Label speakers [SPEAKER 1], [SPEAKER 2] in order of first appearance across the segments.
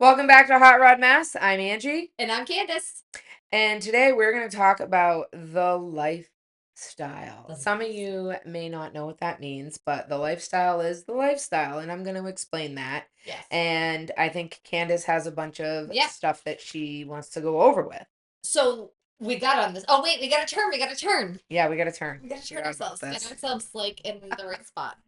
[SPEAKER 1] Welcome back to Hot Rod Mess. I'm Angie.
[SPEAKER 2] And I'm Candice.
[SPEAKER 1] And today we're going to talk about the lifestyle. Some of you may not know what that means, but the lifestyle is the lifestyle, and I'm going to explain that.
[SPEAKER 2] Yes.
[SPEAKER 1] And I think Candice has a bunch of
[SPEAKER 2] Yeah.
[SPEAKER 1] stuff that she wants to go over with.
[SPEAKER 2] So we got on this. Oh, wait, we got to turn. We got to turn.
[SPEAKER 1] Yeah, we got to turn.
[SPEAKER 2] We got to turn
[SPEAKER 1] Forgot about
[SPEAKER 2] ourselves.
[SPEAKER 1] this.
[SPEAKER 2] Get ourselves like in the right spot.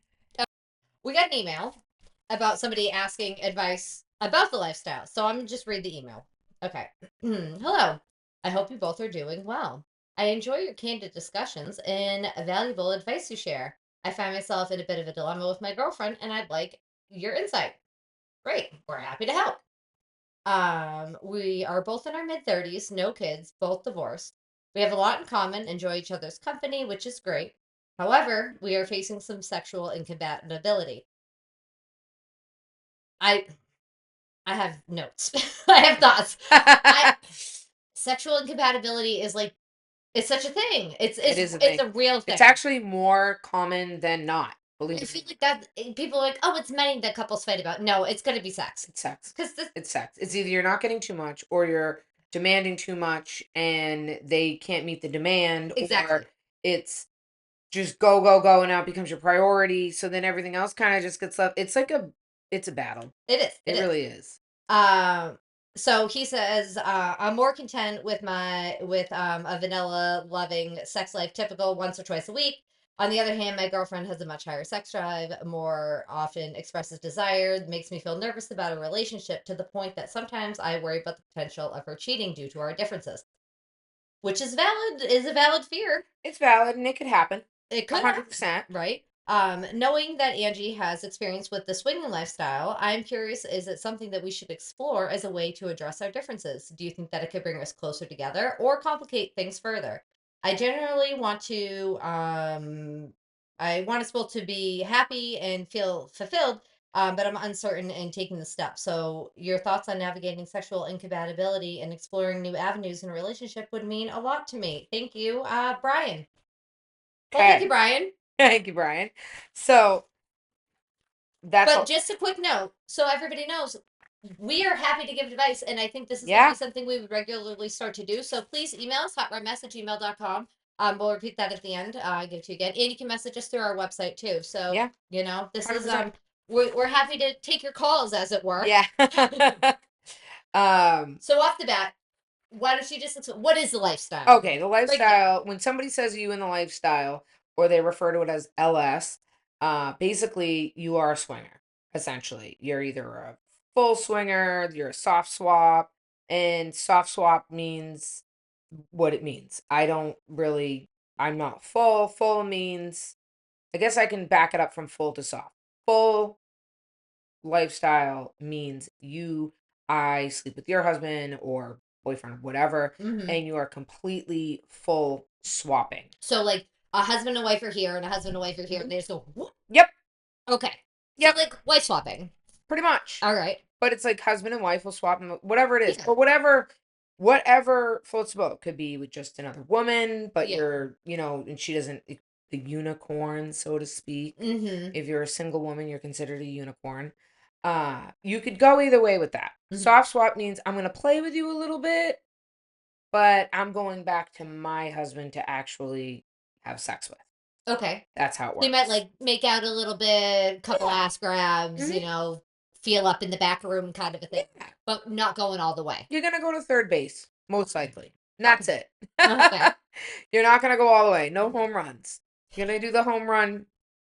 [SPEAKER 2] We got an email about somebody asking advice about the lifestyle. So I'm just read the email. Okay. Hello. I hope you both are doing well. I enjoy your candid discussions and valuable advice you share. I find myself in a bit of a dilemma with my girlfriend, and I'd like your insight. Great. We're happy to help. We are both in our mid-30s, no kids, both divorced. We have a lot in common, enjoy each other's company, which is great. However, we are facing some sexual incompatibility. I I have notes. I have thoughts. Sexual incompatibility is like it's such a thing. It's
[SPEAKER 1] It is a
[SPEAKER 2] it's
[SPEAKER 1] thing.
[SPEAKER 2] a real thing.
[SPEAKER 1] It's actually more common than not.
[SPEAKER 2] I
[SPEAKER 1] Believe
[SPEAKER 2] feel
[SPEAKER 1] me.
[SPEAKER 2] like that people are like, oh, it's money that couples fight about. No, it's gonna be sex.
[SPEAKER 1] It's sex.
[SPEAKER 2] Because
[SPEAKER 1] It's sex. It's either you're not getting too much or you're demanding too much and they can't meet the demand,
[SPEAKER 2] exactly.
[SPEAKER 1] or it's just go, go, go, and now it becomes your priority. So then everything else kind of just gets left. It's a battle.
[SPEAKER 2] It is.
[SPEAKER 1] It really is.
[SPEAKER 2] So he says, I'm more content with a vanilla loving sex life, typical once or twice a week. On the other hand, my girlfriend has a much higher sex drive, more often expresses desire, makes me feel nervous about a relationship to the point that sometimes I worry about the potential of her cheating due to our differences, which is a valid fear.
[SPEAKER 1] It's valid and it could happen.
[SPEAKER 2] It could
[SPEAKER 1] 100%.
[SPEAKER 2] right? Knowing that Angie has experience with the swinging lifestyle, I'm curious, is it something that we should explore as a way to address our differences? Do you think that it could bring us closer together or complicate things further? I generally want I want us both to be happy and feel fulfilled, but I'm uncertain in taking the step. So, your thoughts on navigating sexual incompatibility and exploring new avenues in a relationship would mean a lot to me. Thank you, Brian. Well, thank you,
[SPEAKER 1] Okay.
[SPEAKER 2] Brian.
[SPEAKER 1] Thank you, Brian. So that's
[SPEAKER 2] But just a quick note, so everybody knows, we are happy to give advice, and I think this is going to
[SPEAKER 1] yeah.
[SPEAKER 2] be something we would regularly start to do. So please email us, hotrodmess@gmail.com. We'll repeat that at the end. I give it to you again. And you can message us through our website too. So,
[SPEAKER 1] Yeah.
[SPEAKER 2] this is
[SPEAKER 1] 100%.
[SPEAKER 2] we're happy to take your calls, as it were.
[SPEAKER 1] Yeah.
[SPEAKER 2] So off the bat, why don't you just explain, what is the lifestyle?
[SPEAKER 1] Okay, the lifestyle, when somebody says you in the lifestyle, or they refer to it as LS, basically you are a swinger, essentially. You're either a full swinger, you're a soft swap, and soft swap means what it means. I'm not full. Full means, I guess I can back it up from full to soft. Full lifestyle means I sleep with your husband or boyfriend, whatever, and you are completely full swapping.
[SPEAKER 2] So, like, a husband and wife are here, and a husband and wife are here, and they just go, whoop.
[SPEAKER 1] Yep.
[SPEAKER 2] Okay.
[SPEAKER 1] Yep.
[SPEAKER 2] So, like, wife swapping.
[SPEAKER 1] Pretty much.
[SPEAKER 2] All right.
[SPEAKER 1] But it's like husband and wife will swap, whatever it is,
[SPEAKER 2] Yeah.
[SPEAKER 1] or whatever floats the boat. Could be with just another woman, but
[SPEAKER 2] Yeah.
[SPEAKER 1] you're, and she doesn't, the unicorn, so to speak. If you're a single woman, you're considered a unicorn. You could go either way with that. Soft swap means I'm going to play with you a little bit, but I'm going back to my husband to actually have sex with.
[SPEAKER 2] Okay.
[SPEAKER 1] That's how it works.
[SPEAKER 2] You might like make out a little bit, couple ass grabs, feel up in the back room kind of a thing, but not going all the way.
[SPEAKER 1] You're going to go to third base, most likely. And that's it.
[SPEAKER 2] Okay.
[SPEAKER 1] You're not going to go all the way. No home runs. You're going to do the home run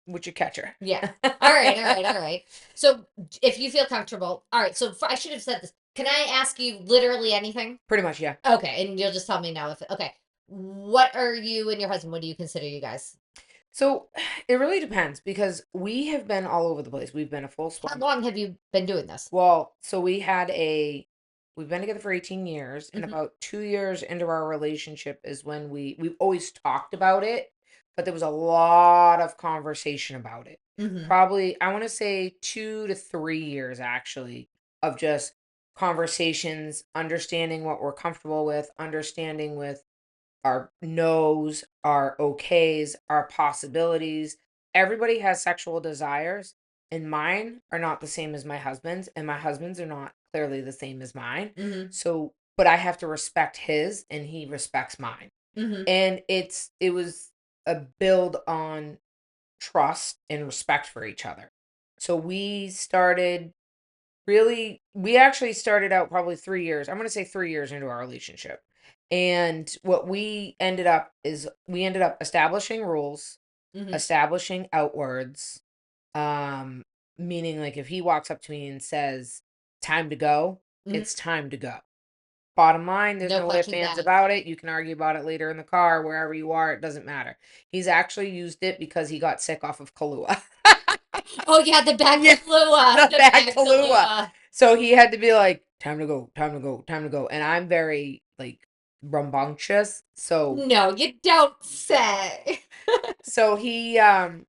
[SPEAKER 1] with your catcher.
[SPEAKER 2] Yeah. All right. So if you feel comfortable, all right. So I should have said this. Can I ask you literally anything?
[SPEAKER 1] Pretty much, yeah.
[SPEAKER 2] Okay, and you'll just tell me now okay. What are you and your husband? What do you consider you guys?
[SPEAKER 1] So it really depends because we have been all over the place. We've been a full swap.
[SPEAKER 2] How long have you been doing this?
[SPEAKER 1] Well, so we've been together for 18 years, and about 2 years into our relationship is when we've always talked about it, but there was a lot of conversation about it. Probably, I want to say 2 to 3 years actually of just conversations, understanding what we're comfortable with, understanding with our no's, our okays, our possibilities. Everybody has sexual desires. and mine are not the same as my husband's, and my husband's are not clearly the same as mine. So, but I have to respect his, and he respects mine. And it was a build on trust and respect for each other. So we actually started out probably 3 years. I'm going to say 3 years into our relationship. And what we ended up establishing rules, establishing outwards, um, meaning like if he walks up to me and says, time to go, it's time to go. Bottom line, there's
[SPEAKER 2] No
[SPEAKER 1] no ifs,
[SPEAKER 2] question
[SPEAKER 1] ands
[SPEAKER 2] back.
[SPEAKER 1] about it. You can argue about it later in the car, wherever you are, it doesn't matter. He's actually used it because he got sick off of Kahlua.
[SPEAKER 2] Oh yeah, the bad
[SPEAKER 1] Yeah,
[SPEAKER 2] Kahlua.
[SPEAKER 1] the
[SPEAKER 2] The
[SPEAKER 1] bad
[SPEAKER 2] bad
[SPEAKER 1] Kahlua.
[SPEAKER 2] Kahlua.
[SPEAKER 1] So he had to be like, time to go, time to go, time to go. And I'm very like rambunctious. So
[SPEAKER 2] No, you don't say.
[SPEAKER 1] so he and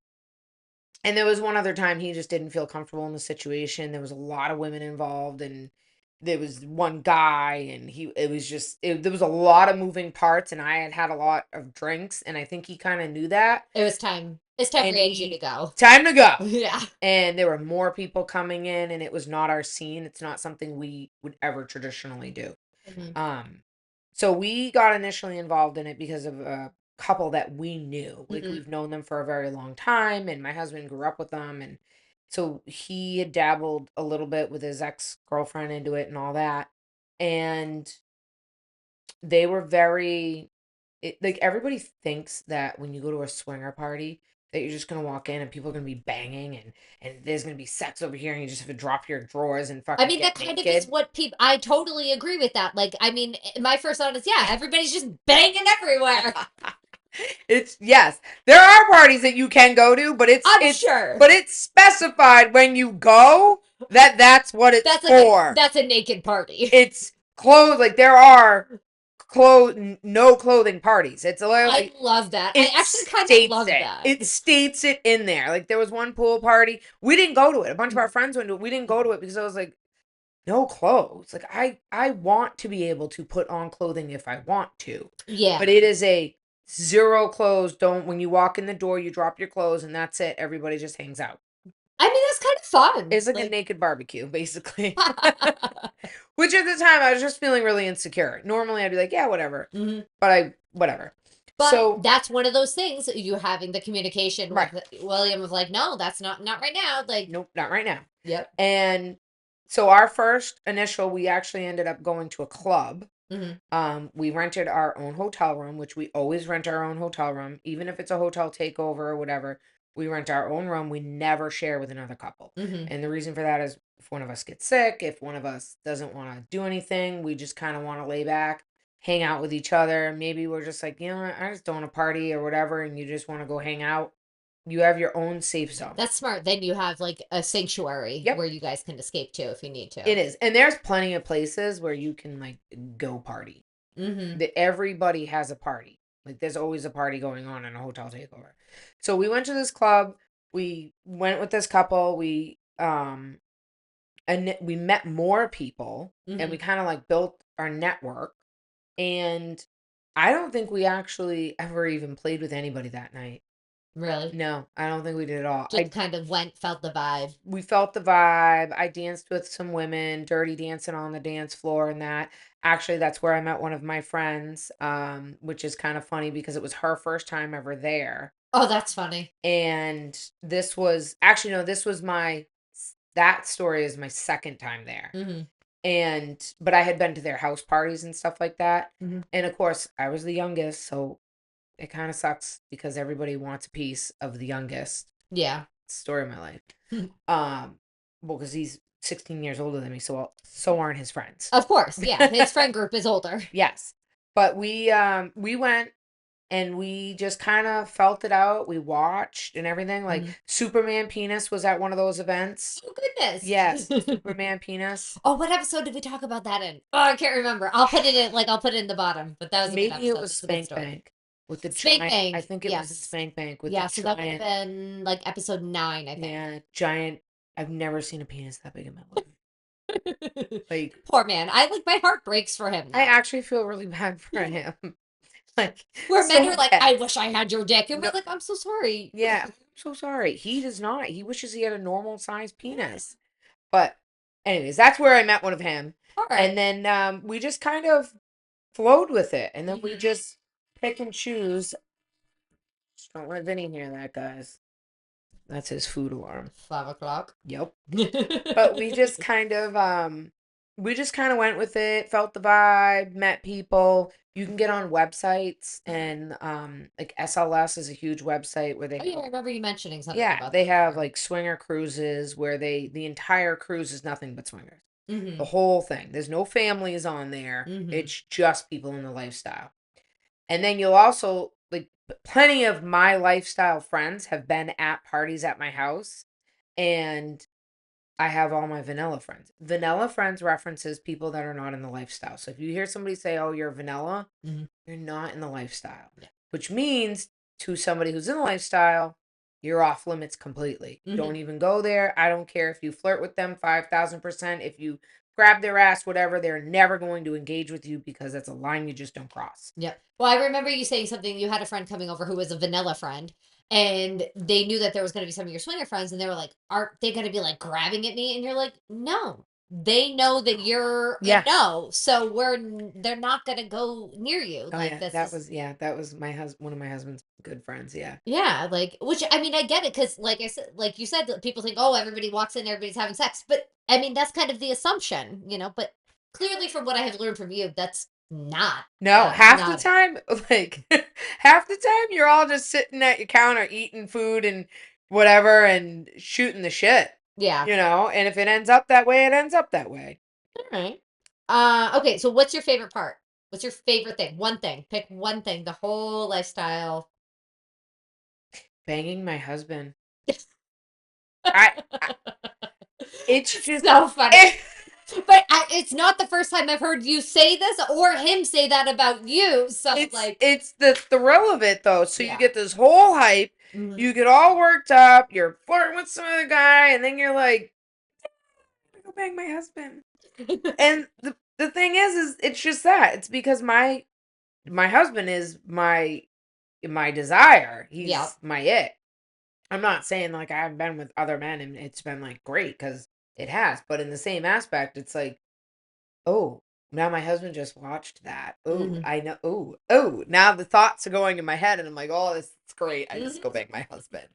[SPEAKER 1] there was one other time he just didn't feel comfortable in the situation. There was a lot of women involved, and there was one guy, and there was a lot of moving parts, and I had had a lot of drinks, and I think he kind of knew that.
[SPEAKER 2] It was time. It's time
[SPEAKER 1] And
[SPEAKER 2] for Angie to go.
[SPEAKER 1] time to go.
[SPEAKER 2] Yeah.
[SPEAKER 1] And there were more people coming in, and it was not our scene. It's not something we would ever traditionally do. Um, so we got initially involved in it because of a couple that we knew. Like we've known them for a very long time, and my husband grew up with them, and so he had dabbled a little bit with his ex-girlfriend into it and all that. And they were like everybody thinks that when you go to a swinger party that you're just gonna walk in and people are gonna be banging and there's gonna be sex over here and you just have to drop your drawers and
[SPEAKER 2] I
[SPEAKER 1] fucking
[SPEAKER 2] mean, that
[SPEAKER 1] get
[SPEAKER 2] kind of is
[SPEAKER 1] naked.
[SPEAKER 2] what people. I totally agree with that. Like, I mean, my first thought is, yeah, everybody's just banging everywhere.
[SPEAKER 1] It's yes, there are parties that you can go to, but
[SPEAKER 2] I'm sure.
[SPEAKER 1] it's specified when you go that that's what it's
[SPEAKER 2] That's
[SPEAKER 1] for.
[SPEAKER 2] that's a naked party.
[SPEAKER 1] It's clothes, like there are no clothing parties. It's
[SPEAKER 2] I
[SPEAKER 1] literally
[SPEAKER 2] love that. I
[SPEAKER 1] it
[SPEAKER 2] actually kind of
[SPEAKER 1] states
[SPEAKER 2] love
[SPEAKER 1] it.
[SPEAKER 2] that.
[SPEAKER 1] It states it in there. Like there was one pool party. We didn't go to it. A bunch of our friends went to it. We didn't go to it because I was like, no clothes. Like I want to be able to put on clothing if I want to.
[SPEAKER 2] Yeah.
[SPEAKER 1] But it is a zero clothes. Don't when you walk in the door, you drop your clothes and that's it. Everybody just hangs out.
[SPEAKER 2] I mean, that's kind of fun.
[SPEAKER 1] It's like a naked barbecue, basically. Which at the time I was just feeling really insecure. Normally I'd be like, yeah, whatever. But whatever.
[SPEAKER 2] But
[SPEAKER 1] So
[SPEAKER 2] that's one of those things, you having the communication
[SPEAKER 1] right.
[SPEAKER 2] with William of like, no, that's not right now. Like,
[SPEAKER 1] Nope, not right now.
[SPEAKER 2] yep.
[SPEAKER 1] And so our first initial, we actually ended up going to a club. We rented our own hotel room, which we always rent our own hotel room, even if it's a hotel takeover or whatever. We rent our own room. We never share with another couple. And the reason for that is if one of us gets sick, if one of us doesn't want to do anything, we just kind of want to lay back, hang out with each other. Maybe we're just like, you know what, I just don't want to party or whatever, and you just want to go hang out. You have your own safe zone.
[SPEAKER 2] That's smart. Then you have like a sanctuary
[SPEAKER 1] Yep.
[SPEAKER 2] where you guys can escape to if you need to.
[SPEAKER 1] It is. And there's plenty of places where you can like go party. Everybody has a party. Like there's always a party going on in a hotel takeover. So we went to this club. We went with this couple. And we met more people and we kind of like built our network. And I don't think we actually ever even played with anybody that night.
[SPEAKER 2] Really?
[SPEAKER 1] No, I don't think we did at all.
[SPEAKER 2] Just kind of felt the vibe.
[SPEAKER 1] We felt the vibe. I danced with some women, dirty dancing on the dance floor and that. Actually, that's where I met one of my friends, which is kind of funny because it was her first time ever there.
[SPEAKER 2] Oh, that's funny.
[SPEAKER 1] And this was actually no, that story is my second time there. But I had been to their house parties and stuff like that. And of course, I was the youngest, so it kind of sucks because everybody wants a piece of the youngest.
[SPEAKER 2] Yeah.
[SPEAKER 1] Story of my life. Well, because he's 16 years older than me, so aren't his friends.
[SPEAKER 2] Of course, yeah. His friend group is older.
[SPEAKER 1] Yes. But we went and we just kind of felt it out. We watched and everything. Like Superman Penis was at one of those events.
[SPEAKER 2] Oh goodness.
[SPEAKER 1] Yes, Superman Penis.
[SPEAKER 2] Oh, what episode did we talk about that in? Oh, I can't remember. I'll put it in the bottom. But that was a good
[SPEAKER 1] Maybe
[SPEAKER 2] episode.
[SPEAKER 1] it was
[SPEAKER 2] It's a good
[SPEAKER 1] Spank
[SPEAKER 2] story.
[SPEAKER 1] Bank with the
[SPEAKER 2] Spank
[SPEAKER 1] giant.
[SPEAKER 2] Bank.
[SPEAKER 1] I think it was
[SPEAKER 2] Yes.
[SPEAKER 1] Spank Bank with
[SPEAKER 2] Yeah,
[SPEAKER 1] the
[SPEAKER 2] so that would have
[SPEAKER 1] giant.
[SPEAKER 2] been like episode 9, I think.
[SPEAKER 1] Yeah, giant. I've never seen a penis that big in my life. Like
[SPEAKER 2] poor man. My heart breaks for him now.
[SPEAKER 1] I actually feel really bad for him. Like
[SPEAKER 2] Where men
[SPEAKER 1] so
[SPEAKER 2] are like,
[SPEAKER 1] bad.
[SPEAKER 2] I wish I had your dick. And
[SPEAKER 1] No.
[SPEAKER 2] we're like, I'm so sorry.
[SPEAKER 1] Yeah, so sorry. He does not. He wishes he had a normal sized penis. But anyways, that's where I met one of him.
[SPEAKER 2] All right.
[SPEAKER 1] And then we just kind of flowed with it. And then we just pick and choose. Just don't let Vinny hear that, guys. That's his food alarm.
[SPEAKER 2] 5 o'clock.
[SPEAKER 1] Yep. But we just kind of went with it, felt the vibe, met people. You can get on websites and like SLS is a huge website where they
[SPEAKER 2] Oh yeah, I remember you mentioning something
[SPEAKER 1] yeah,
[SPEAKER 2] about
[SPEAKER 1] they
[SPEAKER 2] that
[SPEAKER 1] have
[SPEAKER 2] before.
[SPEAKER 1] like swinger cruises where the entire cruise is nothing but swingers.
[SPEAKER 2] Mm-hmm.
[SPEAKER 1] The whole thing. There's no families on there.
[SPEAKER 2] Mm-hmm.
[SPEAKER 1] It's just people in the lifestyle. And then you'll also like plenty of my lifestyle friends have been at parties at my house, and I have all my vanilla friends. Vanilla friends references people that are not in the lifestyle. So if you hear somebody say, "Oh, you're vanilla,"
[SPEAKER 2] Mm-hmm.
[SPEAKER 1] you're not in the lifestyle.
[SPEAKER 2] Yeah.
[SPEAKER 1] Which means to somebody who's in the lifestyle, you're off limits completely.
[SPEAKER 2] Mm-hmm.
[SPEAKER 1] Don't even go there. I don't care if you flirt with them 5,000%. If you grab their ass, whatever, they're never going to engage with you because that's a line you just don't cross.
[SPEAKER 2] Yep. Well, I remember you saying something. You had a friend coming over who was a vanilla friend, and they knew that there was going to be some of your swinger friends, and they were like, "Aren't they going to be like grabbing at me?" And you're like, "No, they know that you're a
[SPEAKER 1] Yes.
[SPEAKER 2] no, so they're not going to go near you."
[SPEAKER 1] Oh
[SPEAKER 2] Like
[SPEAKER 1] yeah,
[SPEAKER 2] this
[SPEAKER 1] that
[SPEAKER 2] is
[SPEAKER 1] was my husband, one of my husband's good friends. Yeah.
[SPEAKER 2] yeah, like which I mean I get it because like I said, like you said, that people think oh everybody walks in, everybody's having sex, but I mean that's kind of the assumption, But clearly, from what I have learned from you,
[SPEAKER 1] No,
[SPEAKER 2] that's
[SPEAKER 1] half the
[SPEAKER 2] not it.
[SPEAKER 1] time, like half the time, you're all just sitting at your counter eating food and whatever and shooting the shit,
[SPEAKER 2] Yeah.
[SPEAKER 1] And if it ends up that way, it ends up that way.
[SPEAKER 2] All right. Okay, so what's your favorite part? What's your favorite thing? One thing. Pick one thing. The whole lifestyle.
[SPEAKER 1] Banging my husband. I it's just
[SPEAKER 2] So funny.
[SPEAKER 1] it,
[SPEAKER 2] But it's not the first time I've heard you say this or him say that about you. So like,
[SPEAKER 1] it's the thrill of it though. So you
[SPEAKER 2] yeah.
[SPEAKER 1] get this whole hype,
[SPEAKER 2] Mhm.
[SPEAKER 1] you get all worked up, you're flirting with some other guy, and then you're like, I'm gonna go bang my husband. And the thing is it's just that. It's because my husband is my desire.
[SPEAKER 2] Yeah.
[SPEAKER 1] He's my it. I'm not saying like I haven't been with other men and it's been like great because it has, but in the same aspect, it's like, oh, now my husband just watched that. Oh,
[SPEAKER 2] Hmm.
[SPEAKER 1] I know. Oh, now the thoughts are going in my head, and I'm like, oh, this is great. I just go
[SPEAKER 2] Hmm.
[SPEAKER 1] bang my husband.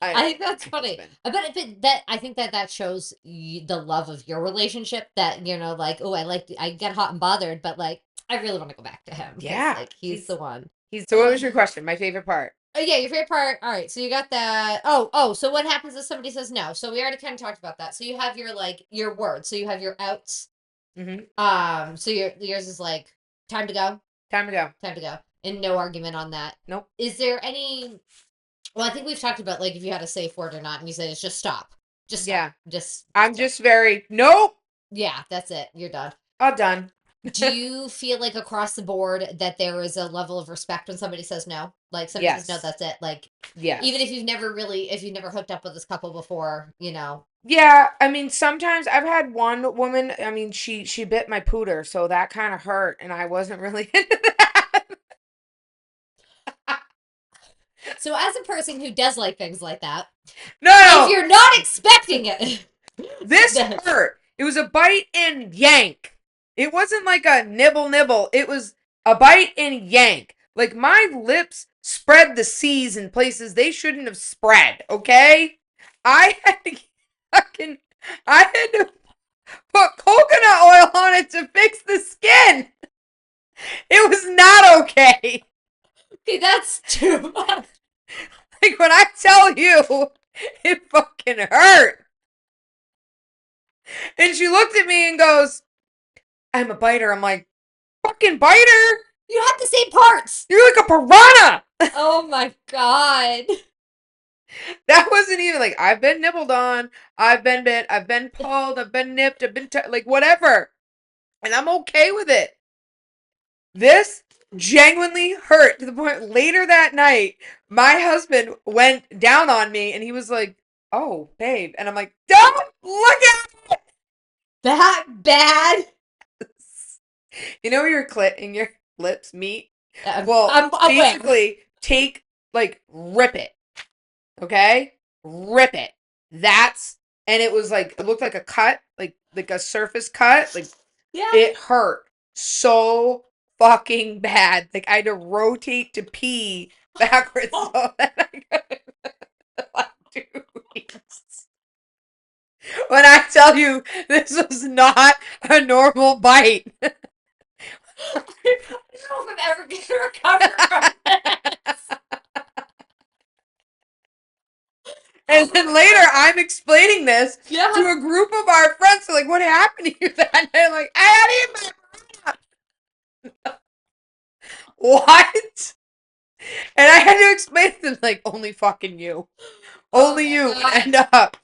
[SPEAKER 1] I
[SPEAKER 2] I
[SPEAKER 1] just
[SPEAKER 2] think
[SPEAKER 1] bang
[SPEAKER 2] that's
[SPEAKER 1] my
[SPEAKER 2] funny.
[SPEAKER 1] husband.
[SPEAKER 2] I bet if that I think that shows the love of your relationship. That like oh I get hot and bothered, but like I really want to go back to him because
[SPEAKER 1] Yeah,
[SPEAKER 2] like he's the one.
[SPEAKER 1] he's. So,
[SPEAKER 2] So
[SPEAKER 1] what was your question? My favorite part.
[SPEAKER 2] oh yeah, your favorite part. All right, so you got that. Oh. So what happens if somebody says no? So we already kind of talked about that. So you have your like your words. So you have your outs.
[SPEAKER 1] Mm-hmm.
[SPEAKER 2] So yours is like time to go,
[SPEAKER 1] Time to go.
[SPEAKER 2] time to go, and no argument on that.
[SPEAKER 1] Nope.
[SPEAKER 2] Is there any? Well, I think we've talked about like if you had a safe word or not, and you said it's just stop, just stop,
[SPEAKER 1] Yeah,
[SPEAKER 2] just
[SPEAKER 1] I'm
[SPEAKER 2] stop.
[SPEAKER 1] just very nope.
[SPEAKER 2] Yeah, that's it. You're done.
[SPEAKER 1] All done.
[SPEAKER 2] Do you feel like across the board that there is a level of respect when somebody says no? Like somebody says no,
[SPEAKER 1] Yes.
[SPEAKER 2] that's it. Like even
[SPEAKER 1] Yes.
[SPEAKER 2] if you've never hooked up with this couple before.
[SPEAKER 1] Yeah, I mean, sometimes I've had one woman, I mean, she bit my pooter, so that kind of hurt, and I wasn't really into that.
[SPEAKER 2] So as a person who does like things like that,
[SPEAKER 1] No,
[SPEAKER 2] if
[SPEAKER 1] no,
[SPEAKER 2] you're not expecting it,
[SPEAKER 1] this
[SPEAKER 2] then
[SPEAKER 1] hurt. It was a bite and yank. It wasn't like a nibble nibble. It was a bite and yank. Like my lips spread the seas in places they shouldn't have spread, okay? I had to fucking I had to put coconut oil on it to fix the skin. It was not okay.
[SPEAKER 2] okay, that's too much.
[SPEAKER 1] Like when I tell you, it fucking hurt. And she looked at me and goes, I'm a biter. I'm like, fucking biter?
[SPEAKER 2] You have the same parts.
[SPEAKER 1] You're like a piranha.
[SPEAKER 2] Oh my god.
[SPEAKER 1] That wasn't even like, I've been nibbled on, I've been bit, I've been pulled, I've been nipped, I've been, like, whatever. And I'm okay with it. This genuinely hurt to the point later that night, my husband went down on me and he was like, oh, babe. And I'm like, don't look at
[SPEAKER 2] That bad.
[SPEAKER 1] You know where your clit and your lips meet?
[SPEAKER 2] I'm
[SPEAKER 1] Well,
[SPEAKER 2] aware.
[SPEAKER 1] basically, rip it. Okay? Rip it. And it was like, it looked like a cut, like a surface cut. Like,
[SPEAKER 2] Yeah.
[SPEAKER 1] it hurt so fucking bad. Like, I had to rotate to pee backwards so that I could like, do this. When I tell you this was not a normal bite.
[SPEAKER 2] I don't know if I'm ever going to recover from this.
[SPEAKER 1] And then later, I'm explaining this
[SPEAKER 2] Yeah.
[SPEAKER 1] to a group of our friends. They're like, "What happened to you that night?" I'm like, "I had to eat my what?" And I had to explain to them, like, only fucking you, only you would end up.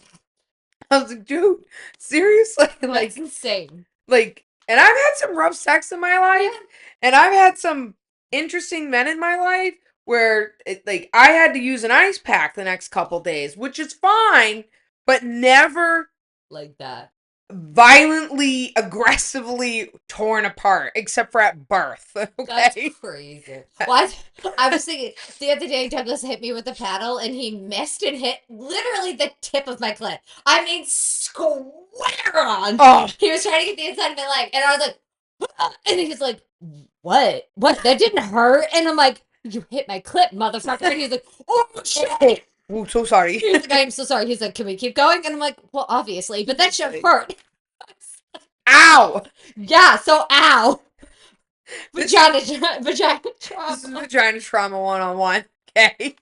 [SPEAKER 1] I was like, dude, seriously,
[SPEAKER 2] That's insane.
[SPEAKER 1] And I've had some rough sex in my life,
[SPEAKER 2] Yeah.
[SPEAKER 1] and I've had some interesting men in my life where, I had to use an ice pack the next couple days, which is fine, but never
[SPEAKER 2] Like that.
[SPEAKER 1] violently, aggressively torn apart, except for at birth. Okay,
[SPEAKER 2] That's crazy. Well, I was thinking the other day, Douglas hit me with a paddle and he missed and hit literally the tip of my clit. I mean, square on.
[SPEAKER 1] Oh,
[SPEAKER 2] He was trying to get the inside of my leg, and I was like, "Ah," and he's like, "What? What? That didn't hurt?" And I'm like, "You hit my clit, motherfucker!" And he's like, "Oh shit!"
[SPEAKER 1] oh, so sorry.
[SPEAKER 2] He's like, "I'm so sorry." He's like, "Can we keep going?" And I'm like, "Well, obviously, but that should hurt."
[SPEAKER 1] Ow!
[SPEAKER 2] Yeah. So, ow.
[SPEAKER 1] This
[SPEAKER 2] Vagina trauma.
[SPEAKER 1] This is vagina trauma 101. Okay,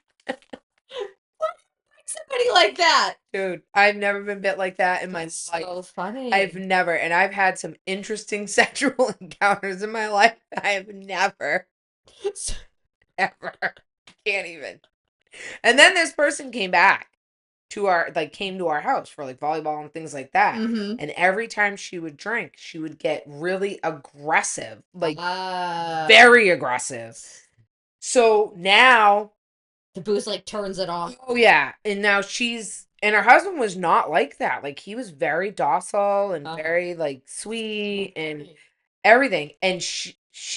[SPEAKER 2] Somebody like that.
[SPEAKER 1] dude, I've never been bit like that in my life.
[SPEAKER 2] So funny.
[SPEAKER 1] I've never, and I've had some interesting sexual encounters in my life. I have never, ever, can't even. And then this person came back came to our house for like volleyball and things like that.
[SPEAKER 2] Mm-hmm.
[SPEAKER 1] And every time she would drink, she would get really aggressive, like
[SPEAKER 2] Uh,
[SPEAKER 1] very aggressive. So now,
[SPEAKER 2] the booze like turns it off.
[SPEAKER 1] oh yeah, and now and her husband was not like that. Like, he was very docile and very like sweet and everything. And she,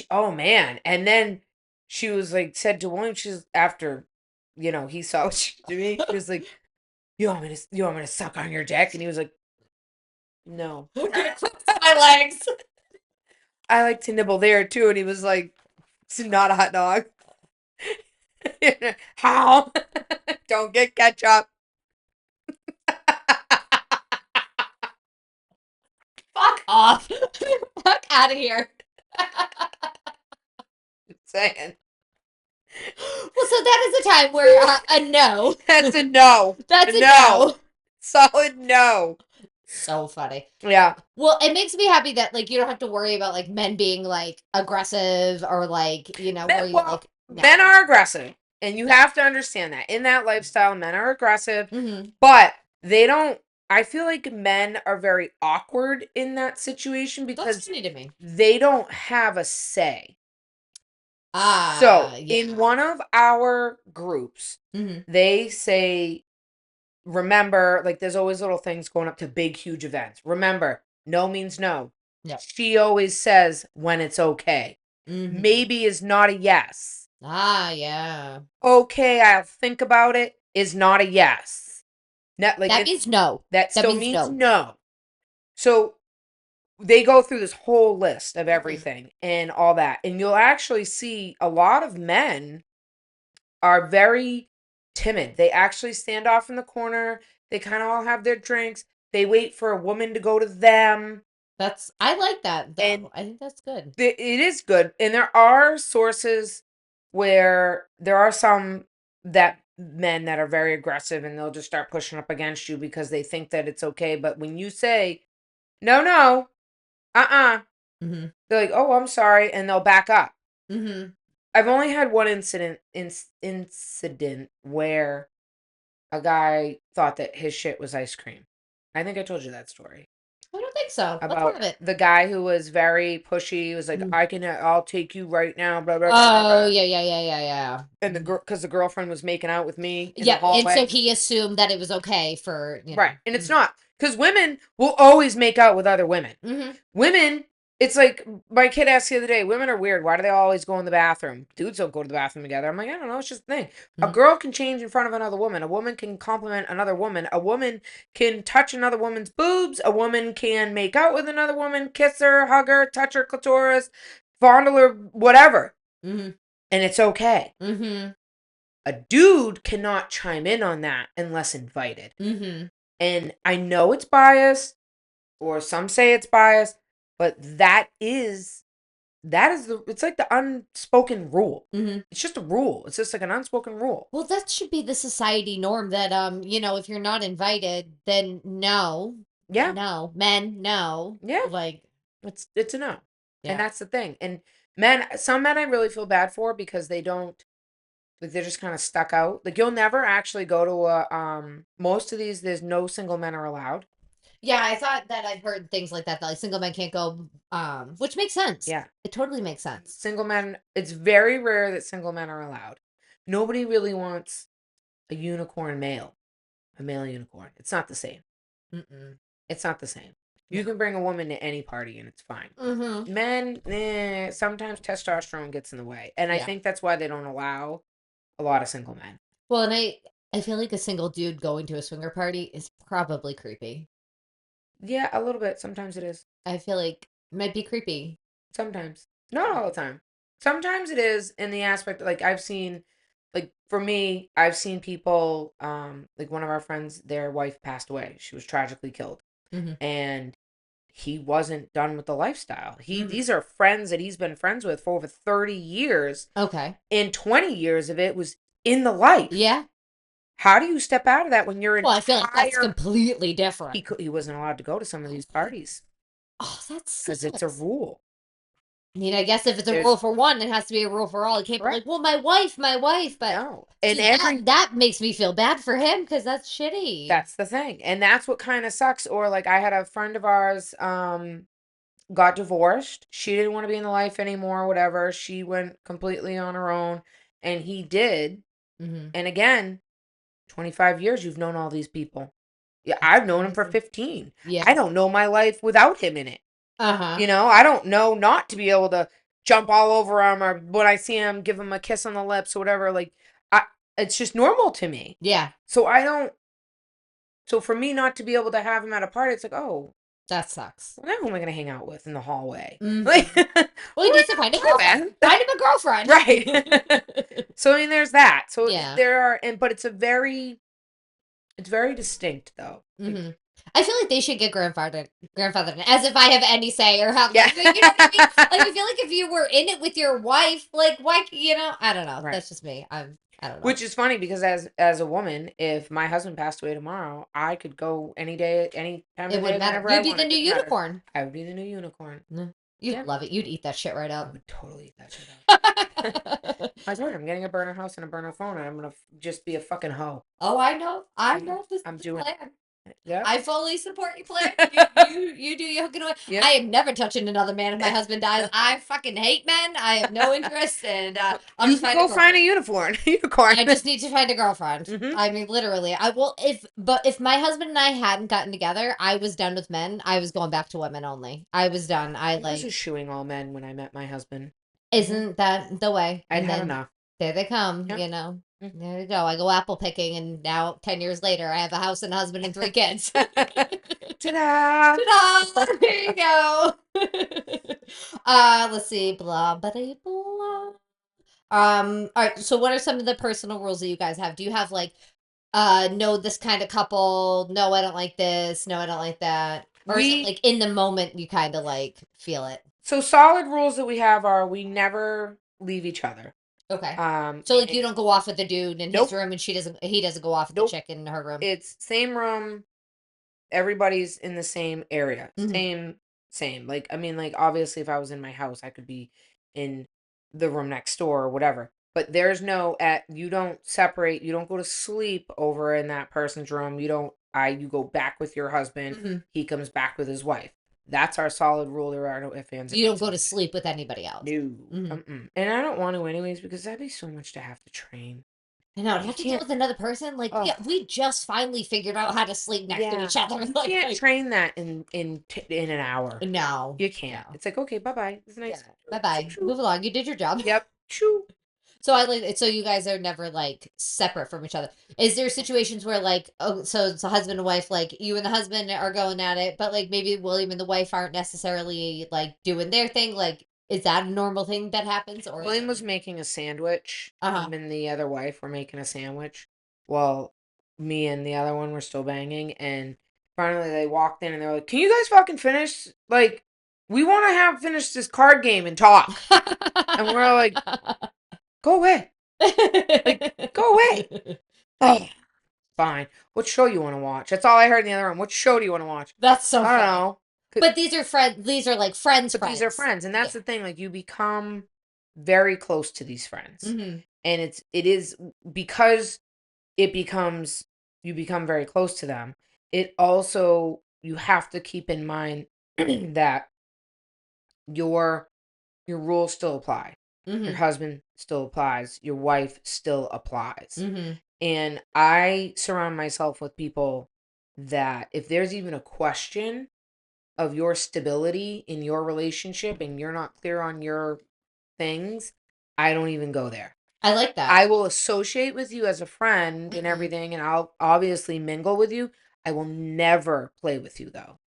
[SPEAKER 1] oh man. And then she was like, said to William, she's after, he saw what she did to me. She was like, you want me to suck on your dick? And he was like, no.
[SPEAKER 2] My legs.
[SPEAKER 1] I like to nibble there too. And he was like, it's not a hot dog. How? Don't get ketchup.
[SPEAKER 2] Fuck off. Fuck out of here.
[SPEAKER 1] Saying.
[SPEAKER 2] Well, so that is a time where a no.
[SPEAKER 1] That's a no.
[SPEAKER 2] That's a no.
[SPEAKER 1] Solid no.
[SPEAKER 2] So funny.
[SPEAKER 1] Yeah.
[SPEAKER 2] Well, it makes me happy that like you don't have to worry about like men being like aggressive or like where you like no.
[SPEAKER 1] Men are aggressive, and you have to understand that in that lifestyle, men are aggressive,
[SPEAKER 2] Mm-hmm.
[SPEAKER 1] but they don't. I feel like men are very awkward in that situation because
[SPEAKER 2] That's funny to me.
[SPEAKER 1] they don't have a say.
[SPEAKER 2] Ah,
[SPEAKER 1] So
[SPEAKER 2] yeah.
[SPEAKER 1] in one of our groups,
[SPEAKER 2] Mm-hmm.
[SPEAKER 1] they say, remember, like there's always little things going up to big, huge events. Remember, no means no.
[SPEAKER 2] Yep.
[SPEAKER 1] She always says when it's okay.
[SPEAKER 2] Mm-hmm.
[SPEAKER 1] Maybe is not a yes.
[SPEAKER 2] Ah, yeah.
[SPEAKER 1] Okay, I'll think about it is not a yes. That
[SPEAKER 2] means no.
[SPEAKER 1] That still means no. So they go through this whole list of everything and all that. And you'll actually see a lot of men are very timid. They actually stand off in the corner. They kind of all have their drinks. They wait for a woman to go to them.
[SPEAKER 2] I like that though.
[SPEAKER 1] And
[SPEAKER 2] I think that's good.
[SPEAKER 1] It is good. And there are sources where there are some men that are very aggressive and they'll just start pushing up against you because they think that it's okay. But when you say, no,
[SPEAKER 2] Mm-hmm.
[SPEAKER 1] they're like, oh, I'm sorry. And they'll back up.
[SPEAKER 2] Mm-hmm.
[SPEAKER 1] I've only had one incident where a guy thought that his shit was ice cream. I think I told you that story.
[SPEAKER 2] I don't think so. Let's
[SPEAKER 1] About
[SPEAKER 2] have it.
[SPEAKER 1] the guy who was very pushy. He was like, I'll take you right now. Blah, blah,
[SPEAKER 2] Oh,
[SPEAKER 1] blah.
[SPEAKER 2] yeah.
[SPEAKER 1] And because the girlfriend was making out with me in
[SPEAKER 2] Yeah,
[SPEAKER 1] the hallway.
[SPEAKER 2] and so he assumed that it was okay for
[SPEAKER 1] Right, and it's not, because women will always make out with other women.
[SPEAKER 2] Mm-hmm.
[SPEAKER 1] Women It's like my kid asked the other day, women are weird. Why do they always go in the bathroom? Dudes don't go to the bathroom together. I'm like, I don't know. It's just a thing. A
[SPEAKER 2] Mhm.
[SPEAKER 1] girl can change in front of another woman. A woman can compliment another woman. A woman can touch another woman's boobs. A woman can make out with another woman, kiss her, hug her, touch her clitoris, fondle her, whatever.
[SPEAKER 2] Mhm.
[SPEAKER 1] And it's okay.
[SPEAKER 2] Mhm.
[SPEAKER 1] A dude cannot chime in on that unless invited.
[SPEAKER 2] Mhm.
[SPEAKER 1] And I know it's biased, or some say it's biased, but it's like the unspoken rule.
[SPEAKER 2] Mhm.
[SPEAKER 1] It's just a rule. It's just like an unspoken rule.
[SPEAKER 2] Well, that should be the society norm that if you're not invited, then no.
[SPEAKER 1] Yeah.
[SPEAKER 2] No. Men, no.
[SPEAKER 1] Yeah.
[SPEAKER 2] Like,
[SPEAKER 1] It's a no. And
[SPEAKER 2] yeah.
[SPEAKER 1] that's the thing. And some men I really feel bad for because they don't, like, they're just kind of stuck out. Like, you'll never actually go to most of these, there's no single men are allowed.
[SPEAKER 2] Yeah, I thought that I've heard things like that like single men can't go, which makes sense.
[SPEAKER 1] Yeah.
[SPEAKER 2] It totally makes sense.
[SPEAKER 1] Single men, it's very rare that single men are allowed. Nobody really wants a unicorn male, a male unicorn. It's not the same.
[SPEAKER 2] Mm-mm.
[SPEAKER 1] It's not the same.
[SPEAKER 2] No.
[SPEAKER 1] You can bring a woman to any party and it's fine.
[SPEAKER 2] Mhm.
[SPEAKER 1] Men, sometimes testosterone gets in the way. And I
[SPEAKER 2] Yeah.
[SPEAKER 1] think that's why they don't allow a lot of single men.
[SPEAKER 2] Well, and I feel like a single dude going to a swinger party is probably creepy.
[SPEAKER 1] Yeah, a little bit. Sometimes it is.
[SPEAKER 2] I feel like it might be creepy.
[SPEAKER 1] Sometimes. Not all the time. Sometimes it is in the aspect, like, I've seen, like, for me, I've seen people, like, one of our friends, their wife passed away. She was tragically killed.
[SPEAKER 2] Mhm.
[SPEAKER 1] And he wasn't done with the lifestyle.
[SPEAKER 2] Mhm.
[SPEAKER 1] These are friends that he's been friends with for over 30 years,
[SPEAKER 2] Okay.
[SPEAKER 1] and 20 years of it was in the life.
[SPEAKER 2] Yeah.
[SPEAKER 1] How do you step out of that when your
[SPEAKER 2] Well, I feel like that's
[SPEAKER 1] entire
[SPEAKER 2] completely different.
[SPEAKER 1] he wasn't allowed to go to some of these parties
[SPEAKER 2] Oh, that
[SPEAKER 1] because it's a
[SPEAKER 2] sucks.
[SPEAKER 1] rule.
[SPEAKER 2] I mean, I guess if it's a
[SPEAKER 1] There's
[SPEAKER 2] rule for one, it has to be a rule for all. You can't be like,
[SPEAKER 1] correct.
[SPEAKER 2] "Well, my wife," but
[SPEAKER 1] No. And
[SPEAKER 2] see that makes me feel bad for him because that's shitty.
[SPEAKER 1] that's the thing. And that's what kind of sucks. Or, like, I had a friend of ours got divorced. She didn't want to be in the life anymore, whatever. She went completely on her own, and he did.
[SPEAKER 2] Mhm.
[SPEAKER 1] And again, 25 years you've known all these people. Yeah,
[SPEAKER 2] That's
[SPEAKER 1] I've known him for
[SPEAKER 2] crazy.
[SPEAKER 1] 15.
[SPEAKER 2] Yeah.
[SPEAKER 1] I don't know my life without him in it.
[SPEAKER 2] Uh-huh.
[SPEAKER 1] I don't know not to be able to jump all over him, or when I see him give him a kiss on the lips or whatever. Like, I it's just normal to me.
[SPEAKER 2] Yeah.
[SPEAKER 1] So I don't so for me not to be able to have him at a party, it's like, "Oh,
[SPEAKER 2] That sucks.
[SPEAKER 1] well, now who am I going to hang out with in the hallway?" Like,
[SPEAKER 2] Mhm.
[SPEAKER 1] who am
[SPEAKER 2] Well, he
[SPEAKER 1] I
[SPEAKER 2] needs to find a
[SPEAKER 1] gonna
[SPEAKER 2] girlfriend.
[SPEAKER 1] with?
[SPEAKER 2] Find him a girlfriend.
[SPEAKER 1] Right. So, I mean, there's that. So
[SPEAKER 2] Yeah.
[SPEAKER 1] there are, but it's very distinct though. Like,
[SPEAKER 2] Mhm. I feel like they should get grandfathered in, as if I have any say or have
[SPEAKER 1] yeah.
[SPEAKER 2] like, you know what I mean? Like, I feel like if you were in it with your wife, like, why, I don't know.
[SPEAKER 1] Right.
[SPEAKER 2] That's just me. I don't know.
[SPEAKER 1] Which is funny because as a woman, if my husband passed away tomorrow, I could go any day, any time
[SPEAKER 2] It
[SPEAKER 1] of day,
[SPEAKER 2] wouldn't matter.
[SPEAKER 1] whenever I
[SPEAKER 2] You'd be the
[SPEAKER 1] wanted.
[SPEAKER 2] new
[SPEAKER 1] Didn't matter.
[SPEAKER 2] unicorn.
[SPEAKER 1] I would be the new unicorn.
[SPEAKER 2] No. You'd
[SPEAKER 1] Yeah,
[SPEAKER 2] love it. You'd eat that shit right
[SPEAKER 1] I
[SPEAKER 2] up.
[SPEAKER 1] would totally eat that shit up. I told her I'm getting a burner house and a burner phone, and I'm gonna just be a fucking hoe.
[SPEAKER 2] Oh, I know. I
[SPEAKER 1] Mhm.
[SPEAKER 2] know this
[SPEAKER 1] I'm
[SPEAKER 2] is the
[SPEAKER 1] doing it.
[SPEAKER 2] plan.
[SPEAKER 1] Yep.
[SPEAKER 2] I fully support your plan. You do your hooking away.
[SPEAKER 1] Yep.
[SPEAKER 2] I am never touching another man if my husband dies. I fucking hate men. I have no interest, and I'll
[SPEAKER 1] You
[SPEAKER 2] just
[SPEAKER 1] can
[SPEAKER 2] find a
[SPEAKER 1] go find a
[SPEAKER 2] girlfriend.
[SPEAKER 1] unicorn. Unicorn.
[SPEAKER 2] I just need to find a girlfriend.
[SPEAKER 1] Hmm.
[SPEAKER 2] I mean, literally. I will if my husband and I hadn't gotten together, I was done with men. I was going back to women only. I was done. I
[SPEAKER 1] I was
[SPEAKER 2] like,
[SPEAKER 1] eschewing all men when I met my husband. Hmm.
[SPEAKER 2] isn't that the way?
[SPEAKER 1] I'd
[SPEAKER 2] And
[SPEAKER 1] had
[SPEAKER 2] then
[SPEAKER 1] enough.
[SPEAKER 2] there they come,
[SPEAKER 1] Yep.
[SPEAKER 2] There you go. I go apple picking, and now 10 years later, I have a house and a husband and 3 kids.
[SPEAKER 1] Ta-da!
[SPEAKER 2] Ta-da! There you go. Let's see. Blah, blah, blah. All right. So, what are some of the personal rules that you guys have? Do you have like, no, this kind of couple? No, I don't like this. No, I don't like that. Or is it
[SPEAKER 1] We
[SPEAKER 2] like in the moment you kind of like feel it?
[SPEAKER 1] So solid rules that we have are we never leave each other.
[SPEAKER 2] Okay. So like you
[SPEAKER 1] And
[SPEAKER 2] don't go off with the dude in his
[SPEAKER 1] nope,
[SPEAKER 2] room and he doesn't go off with the
[SPEAKER 1] nope.
[SPEAKER 2] chick in her room.
[SPEAKER 1] It's same room. Everybody's in the same area.
[SPEAKER 2] Hmm.
[SPEAKER 1] Same. Like, I mean, like, obviously if I was in my house, I could be in the room next door or whatever. But there's no at you don't separate, you don't go to sleep over in that person's room. You go back with your husband,
[SPEAKER 2] Hmm.
[SPEAKER 1] he comes back with his wife. That's our solid rule. There are no ifs, ands, or
[SPEAKER 2] You don't
[SPEAKER 1] buts
[SPEAKER 2] go to
[SPEAKER 1] about it.
[SPEAKER 2] sleep with anybody else.
[SPEAKER 1] No.
[SPEAKER 2] Hmm.
[SPEAKER 1] Mm-mm. And I don't want to anyways because that'd be so much to have to train.
[SPEAKER 2] I know. To
[SPEAKER 1] You
[SPEAKER 2] have to deal
[SPEAKER 1] can't.
[SPEAKER 2] with another person, like
[SPEAKER 1] Oh,
[SPEAKER 2] we just finally figured out how to sleep next to
[SPEAKER 1] yeah.
[SPEAKER 2] each other.
[SPEAKER 1] You can't
[SPEAKER 2] Like
[SPEAKER 1] train that in an hour.
[SPEAKER 2] no,
[SPEAKER 1] You can't.
[SPEAKER 2] no.
[SPEAKER 1] It's like, okay, bye bye. It's
[SPEAKER 2] Yeah.
[SPEAKER 1] nice.
[SPEAKER 2] Bye
[SPEAKER 1] Choo
[SPEAKER 2] bye.
[SPEAKER 1] choo.
[SPEAKER 2] Move along. You did your job.
[SPEAKER 1] Yep. Choo.
[SPEAKER 2] So I like it. So you guys are never like separate from each other. Is there situations where like oh so it's a husband and wife like you and the husband are going at it, but like maybe William and the wife aren't necessarily like doing their thing? Like is that a normal thing that happens or
[SPEAKER 1] William was making a sandwich.
[SPEAKER 2] uh-huh.
[SPEAKER 1] Him and the other wife were making a sandwich. While me and the other one were still banging. And finally they walked in and they were like, can you guys fucking finish? Like, we want to have finished this card game and talk. And we're like, go away. Like, go away. Oh, fine. What show you want to watch? That's all I heard in the other room. What show do you want to watch?
[SPEAKER 2] That's so
[SPEAKER 1] I don't
[SPEAKER 2] funny.
[SPEAKER 1] know.
[SPEAKER 2] But these are friends. These are like friends.
[SPEAKER 1] But these are
[SPEAKER 2] Friends.
[SPEAKER 1] friends, and
[SPEAKER 2] Yeah.
[SPEAKER 1] that's the thing. Like, you become very close to these friends,
[SPEAKER 2] Mm-hmm.
[SPEAKER 1] and it is because it becomes you become very close to them. It also, you have to keep in mind that your your rules still apply. Your
[SPEAKER 2] Mm-hmm.
[SPEAKER 1] husband still applies. Your wife still applies.
[SPEAKER 2] Mm-hmm.
[SPEAKER 1] And I surround myself with people that if there's even a question of your stability in your relationship and you're not clear on your things, I don't even go there.
[SPEAKER 2] I like that.
[SPEAKER 1] I will associate with you as a friend and
[SPEAKER 2] Mm-hmm.
[SPEAKER 1] everything, and I'll obviously mingle with you. I will never play with you though.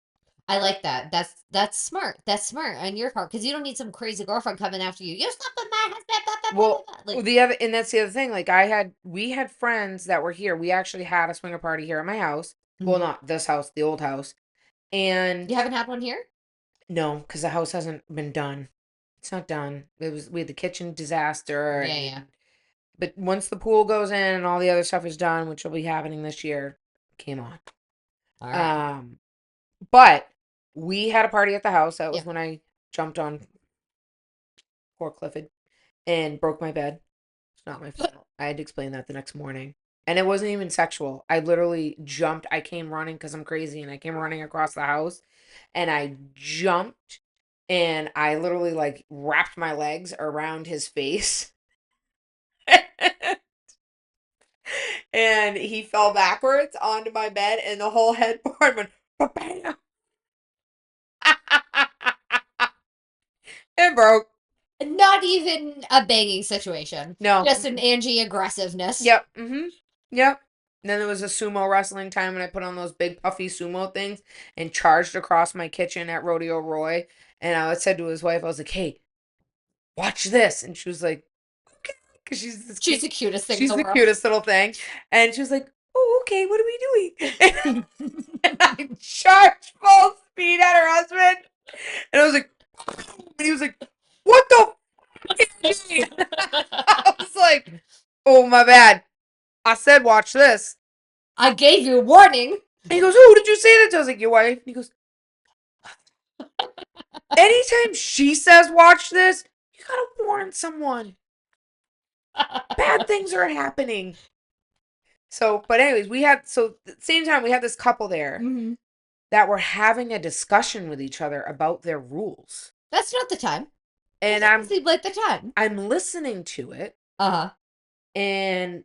[SPEAKER 2] I like that. That's smart. That's smart on your part because you don't need some crazy girlfriend coming after you. You slept with my husband. Blah, blah, blah,
[SPEAKER 1] Well,
[SPEAKER 2] blah, blah. Like,
[SPEAKER 1] the other, and that's the other thing. Like, we had friends that were here. We actually had a swinger party here at my house. Well,
[SPEAKER 2] mhm.
[SPEAKER 1] not this house, the old house. And
[SPEAKER 2] You haven't had one here?
[SPEAKER 1] no, because the house hasn't been done. It's not done. We had the kitchen disaster,
[SPEAKER 2] Yeah, yeah.
[SPEAKER 1] and but once the pool goes in and all the other stuff is done, which will be happening this year, came on.
[SPEAKER 2] All right.
[SPEAKER 1] Um, but we had a party at the house. That
[SPEAKER 2] Yeah.
[SPEAKER 1] was when I jumped on poor Clifford and broke my bed. It's not my fault. I had to explain that the next morning. And it wasn't even sexual. I literally jumped. I came running because I'm crazy, and I came running across the house and I jumped and I literally like wrapped my legs around his face. And he fell backwards onto my bed and the whole headboard went bam. It broke.
[SPEAKER 2] Not even a banging situation.
[SPEAKER 1] No.
[SPEAKER 2] Just an Angie aggressiveness.
[SPEAKER 1] Yep. Mm-hmm. Yep. And then there was a sumo wrestling time and I put on those big puffy sumo things and charged across my kitchen at Rodeo Roy. And I said to his wife, I was like, hey, watch this. And she was like, okay. Because she's this
[SPEAKER 2] She's
[SPEAKER 1] cute.
[SPEAKER 2] the cutest thing in
[SPEAKER 1] She's
[SPEAKER 2] the
[SPEAKER 1] the
[SPEAKER 2] world.
[SPEAKER 1] cutest little thing. And she was like, oh, okay, what are we doing? And I charged full speed at her husband. And I was like, and he was like, what the fuck? I was like, oh, my bad. I said, watch this.
[SPEAKER 2] I gave you a warning.
[SPEAKER 1] And he goes, who did you say that to? I was like, your wife. And he goes, anytime she says, watch this, you gotta warn someone. Bad things are happening. So, but anyways, at the same time, we had this couple there
[SPEAKER 2] Mhm.
[SPEAKER 1] that were having a discussion with each other about their rules.
[SPEAKER 2] That's not the time.
[SPEAKER 1] And
[SPEAKER 2] Doesn't seem like the time.
[SPEAKER 1] I'm listening to it,
[SPEAKER 2] Uh-huh.
[SPEAKER 1] and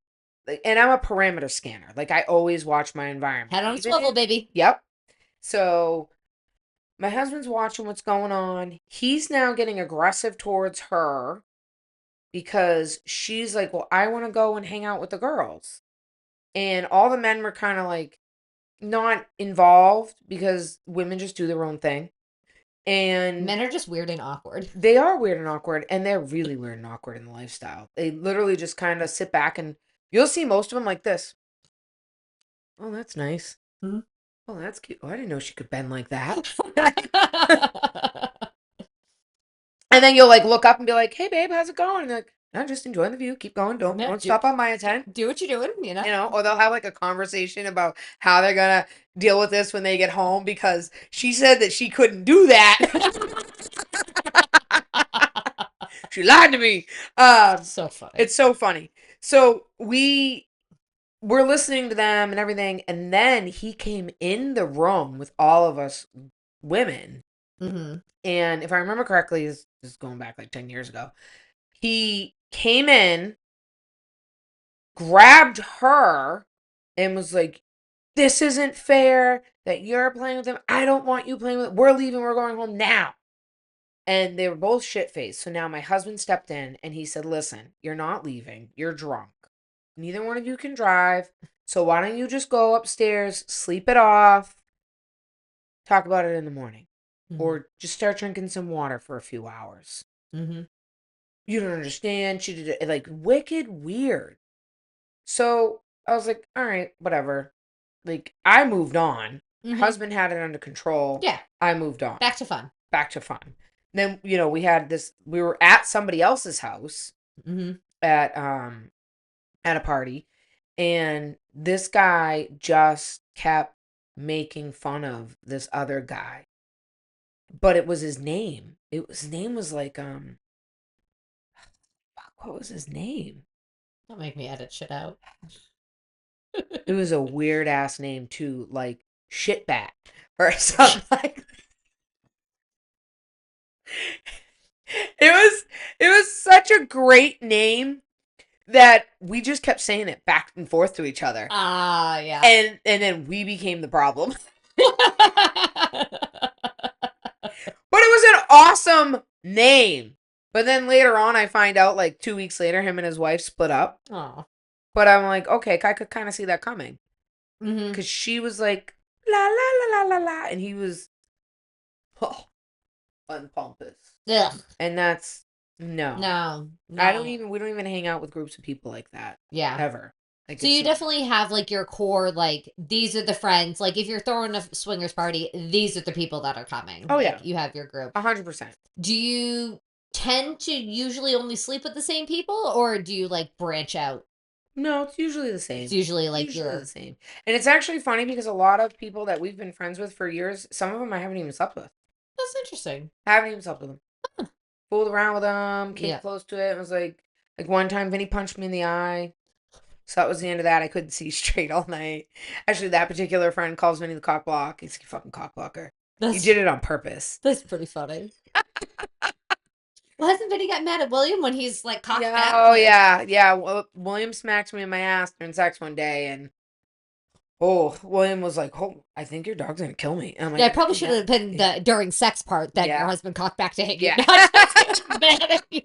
[SPEAKER 1] I'm a parameter scanner. Like, I always watch my environment.
[SPEAKER 2] Head on a swivel, baby.
[SPEAKER 1] Yep. So my husband's watching what's going on. He's now getting aggressive towards her because she's like, well, I want to go and hang out with the girls. And all the men were kind of like not involved because women just do their own thing. And
[SPEAKER 2] Men are just weird and awkward.
[SPEAKER 1] they are weird and awkward, and they're really weird and awkward in the lifestyle. They literally just kind of sit back and you'll see most of them like this. Oh, that's nice.
[SPEAKER 2] Mhm.
[SPEAKER 1] Oh, that's cute. Oh, I didn't know she could bend like that. And then you'll like look up and be like, "Hey, babe, how's it going?" And they're like, "I'm just enjoying the view. Keep going. Don't
[SPEAKER 2] Yeah,
[SPEAKER 1] don't stop on my intent."
[SPEAKER 2] do what you're doing, you know?
[SPEAKER 1] You know, or they'll have like a conversation about how they're gonna deal with this when they get home because she said that she couldn't do that. She lied to me.
[SPEAKER 2] So funny.
[SPEAKER 1] It's so funny. So we're listening to them and everything, and then he came in the room with all of us women.
[SPEAKER 2] Mm-hmm.
[SPEAKER 1] And if I remember correctly, this is going back like 10 years ago. He came in grabbed her and was like, this isn't fair that you're playing with him. I don't want you playing with him. We're leaving. We're going home now. And they were both shit-faced. So now my husband stepped in and he said, listen, you're not leaving. You're drunk. Neither one of you can drive. So why don't you just go upstairs, sleep it off, talk about it in the morning. Or just start drinking some water for a few hours. You don't understand. She did it like wicked weird. So I was like, all right, whatever. Like, I moved on. Husband had it under control.
[SPEAKER 2] Yeah.
[SPEAKER 1] I moved on.
[SPEAKER 2] Back to fun.
[SPEAKER 1] Back to fun. Then, we had this, we were at somebody else's house at a party, and this guy just kept making fun of this other guy. But it was his name. His name was like, what was his name?
[SPEAKER 2] Don't make me edit shit out.
[SPEAKER 1] It was a weird ass name too, like shitbat or something like that. It was such a great name that we just kept saying it back and forth to each other.
[SPEAKER 2] Yeah.
[SPEAKER 1] And then we became the problem. But it was an awesome name. But then later on, I find out like 2 weeks later, him and his wife split up.
[SPEAKER 2] Oh.
[SPEAKER 1] But I'm like, okay, I could kind of see that coming. Because she was like, la, la, la, la, la, la. And he was, unpompous.
[SPEAKER 2] Ugh.
[SPEAKER 1] And that's, no.
[SPEAKER 2] No.
[SPEAKER 1] We don't even hang out with groups of people like that.
[SPEAKER 2] Yeah.
[SPEAKER 1] Ever. Like,
[SPEAKER 2] so you definitely have like your core, like these are the friends. Like if you're throwing a swingers party, these are the people that are coming.
[SPEAKER 1] Oh,
[SPEAKER 2] like,
[SPEAKER 1] yeah.
[SPEAKER 2] You have your group.
[SPEAKER 1] 100%.
[SPEAKER 2] Do you tend to usually only sleep with the same people, or do you like branch out?
[SPEAKER 1] No, it's usually the same.
[SPEAKER 2] It's usually like
[SPEAKER 1] the same. And it's actually funny because a lot of people that we've been friends with for years, some of them I haven't even slept with.
[SPEAKER 2] That's interesting.
[SPEAKER 1] I haven't even slept with them. Huh. Fooled around with them, came close to it. It was like one time Vinny punched me in the eye. So that was the end of that. I couldn't see straight all night. Actually, that particular friend calls Vinny the cock block. He's a fucking cock blocker. He did it on purpose.
[SPEAKER 2] That's pretty funny. Well, hasn't Vinny got mad at William when he's like cocked back?
[SPEAKER 1] Oh, yeah. Yeah. Well, William smacked me in my ass during sex one day, and William was like, "Oh, I think your dog's gonna kill me." And I'm like,
[SPEAKER 2] yeah, I probably should have been the during sex part that your husband cocked back to hit you.
[SPEAKER 1] Yeah.
[SPEAKER 2] Not just mad at you.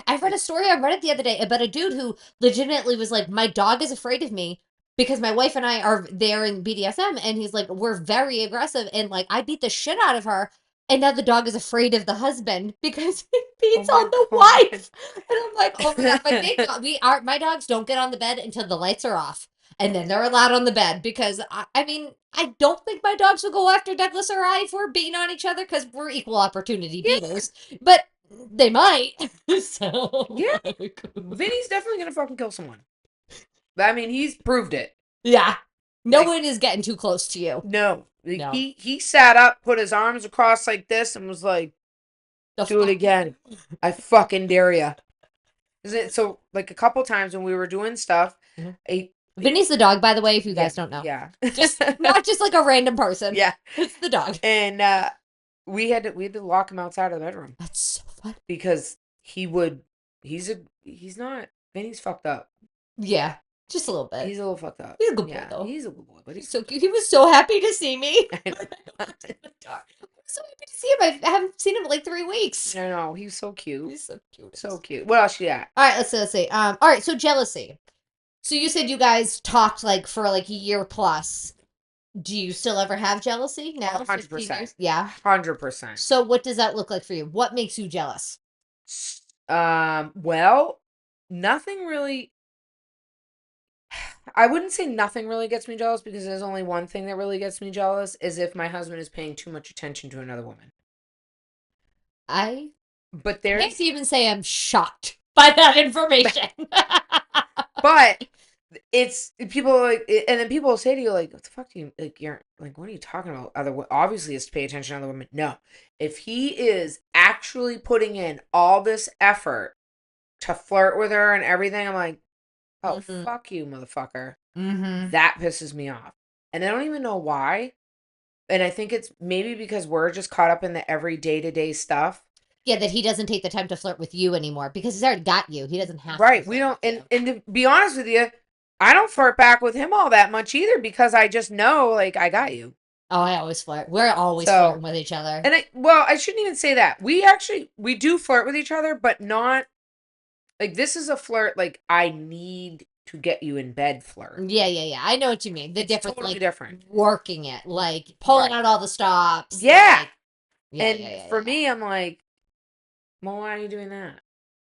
[SPEAKER 2] I read a story on Reddit the other day about a dude who legitimately was like, "My dog is afraid of me because my wife and I are there in BDSM," and he's like, "We're very aggressive, and like I beat the shit out of her." And now the dog is afraid of the husband because he beats on the wife. And I'm like, oh my God. But my dogs don't get on the bed until the lights are off. And then they're allowed on the bed because, I mean, I don't think my dogs will go after Douglas or I if we're beating on each other because we're equal opportunity beaters. But they might. So.
[SPEAKER 1] Yeah. Vinny's definitely going to fucking kill someone. I mean, he's proved it.
[SPEAKER 2] Yeah. No one is getting too close to you.
[SPEAKER 1] No. He sat up, put his arms across like this, and was like, do it again. I fucking dare ya. So, like, a couple times when we were doing stuff,
[SPEAKER 2] Vinny's the dog, by the way, if you guys don't know.
[SPEAKER 1] Yeah.
[SPEAKER 2] Just not just like a random person.
[SPEAKER 1] Yeah.
[SPEAKER 2] It's the dog.
[SPEAKER 1] And we had to lock him outside of the bedroom.
[SPEAKER 2] That's so funny.
[SPEAKER 1] Because he's not, Vinny's fucked up.
[SPEAKER 2] Yeah. Just a little bit.
[SPEAKER 1] He's a little fucked up.
[SPEAKER 2] He's a good boy, though.
[SPEAKER 1] He's a good boy, but he's
[SPEAKER 2] so cute. He was so happy to see me.
[SPEAKER 1] I know.
[SPEAKER 2] I'm so happy to see him. I haven't seen him in like 3 weeks.
[SPEAKER 1] I know. He's so cute.
[SPEAKER 2] He's so cute.
[SPEAKER 1] So cute. What else you got?
[SPEAKER 2] All right, let's see. All right, so jealousy. So you said you guys talked like for like a year plus. Do you still ever have jealousy now?
[SPEAKER 1] 100%.
[SPEAKER 2] Yeah.
[SPEAKER 1] 100%.
[SPEAKER 2] So what does that look like for you? What makes you jealous?
[SPEAKER 1] Well, nothing really. I wouldn't say nothing really gets me jealous because there's only one thing that really gets me jealous is if my husband is paying too much attention to another woman. But there's
[SPEAKER 2] can't even say I'm shocked by that information.
[SPEAKER 1] But it's people like, and then people will say to you like, "What the fuck do you like? You're like, what are you talking about? Obviously, it's to pay attention to other women. No, if he is actually putting in all this effort to flirt with her and everything, I'm like, oh, fuck you, motherfucker. That pisses me off. And I don't even know why. And I think it's maybe because we're just caught up in the every day-to-day stuff.
[SPEAKER 2] Yeah, that he doesn't take the time to flirt with you anymore because he's already got you. He doesn't have to
[SPEAKER 1] Right. We
[SPEAKER 2] flirt
[SPEAKER 1] don't,
[SPEAKER 2] with you.
[SPEAKER 1] and to be honest with you, I don't flirt back with him all that much either because I just know, like, I got you.
[SPEAKER 2] Oh, I always flirt. We're always
[SPEAKER 1] So,
[SPEAKER 2] flirting with each other.
[SPEAKER 1] and well, I shouldn't even say that. We do flirt with each other, but not like this is a flirt like I need to get you in bed flirt.
[SPEAKER 2] Yeah. I know what you mean. The
[SPEAKER 1] It's
[SPEAKER 2] difference,
[SPEAKER 1] totally
[SPEAKER 2] like
[SPEAKER 1] different.
[SPEAKER 2] working it, like pulling
[SPEAKER 1] Right.
[SPEAKER 2] out all the stops.
[SPEAKER 1] Yeah.
[SPEAKER 2] Like,
[SPEAKER 1] And for
[SPEAKER 2] yeah.
[SPEAKER 1] me, I'm like, well, why are you doing that?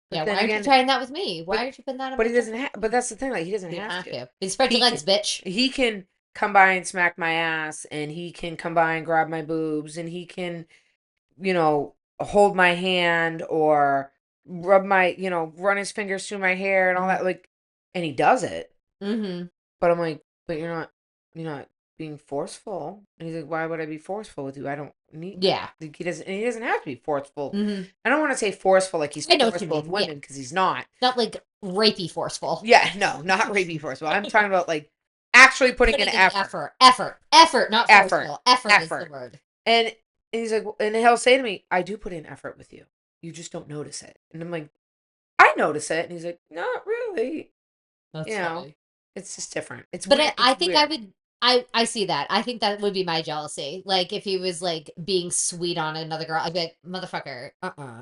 [SPEAKER 1] But
[SPEAKER 2] Yeah,
[SPEAKER 1] then
[SPEAKER 2] why aren't you
[SPEAKER 1] again,
[SPEAKER 2] trying that with me? Why
[SPEAKER 1] but
[SPEAKER 2] aren't you putting that on
[SPEAKER 1] but
[SPEAKER 2] my
[SPEAKER 1] he doesn't
[SPEAKER 2] chest?
[SPEAKER 1] have. But that's the thing. Like he doesn't
[SPEAKER 2] You don't
[SPEAKER 1] have
[SPEAKER 2] have
[SPEAKER 1] to.
[SPEAKER 2] to. You spread your
[SPEAKER 1] He can.
[SPEAKER 2] legs, bitch.
[SPEAKER 1] He can come by and smack my ass, and he can come by and grab my boobs, and he can, hold my hand or rub my, run his fingers through my hair and all that. Like, and he does it.
[SPEAKER 2] Mm-hmm.
[SPEAKER 1] But I'm like, but you're not being forceful. And he's like, why would I be forceful with you? I don't need.
[SPEAKER 2] Yeah.
[SPEAKER 1] Like he doesn't have to be forceful.
[SPEAKER 2] Mm-hmm.
[SPEAKER 1] I don't want to say forceful like he's
[SPEAKER 2] I know what you
[SPEAKER 1] forceful with
[SPEAKER 2] mean. Yeah.
[SPEAKER 1] women because he's not.
[SPEAKER 2] Not like rapey forceful.
[SPEAKER 1] Yeah, no, not rapey forceful. I'm talking about like actually putting in effort.
[SPEAKER 2] Effort, not
[SPEAKER 1] Effort.
[SPEAKER 2] forceful. Effort is the
[SPEAKER 1] Effort.
[SPEAKER 2] word.
[SPEAKER 1] And he's like, and he'll say to me, I do put in effort with you. You just don't notice it. And I'm like, I notice it. And he's like, not really. You
[SPEAKER 2] That's
[SPEAKER 1] know,
[SPEAKER 2] funny.
[SPEAKER 1] it's just different. It's
[SPEAKER 2] But
[SPEAKER 1] weird.
[SPEAKER 2] I
[SPEAKER 1] It's
[SPEAKER 2] think I
[SPEAKER 1] weird.
[SPEAKER 2] would. I see that. I think that would be my jealousy. Like if he was like being sweet on another girl, I'd be like, motherfucker,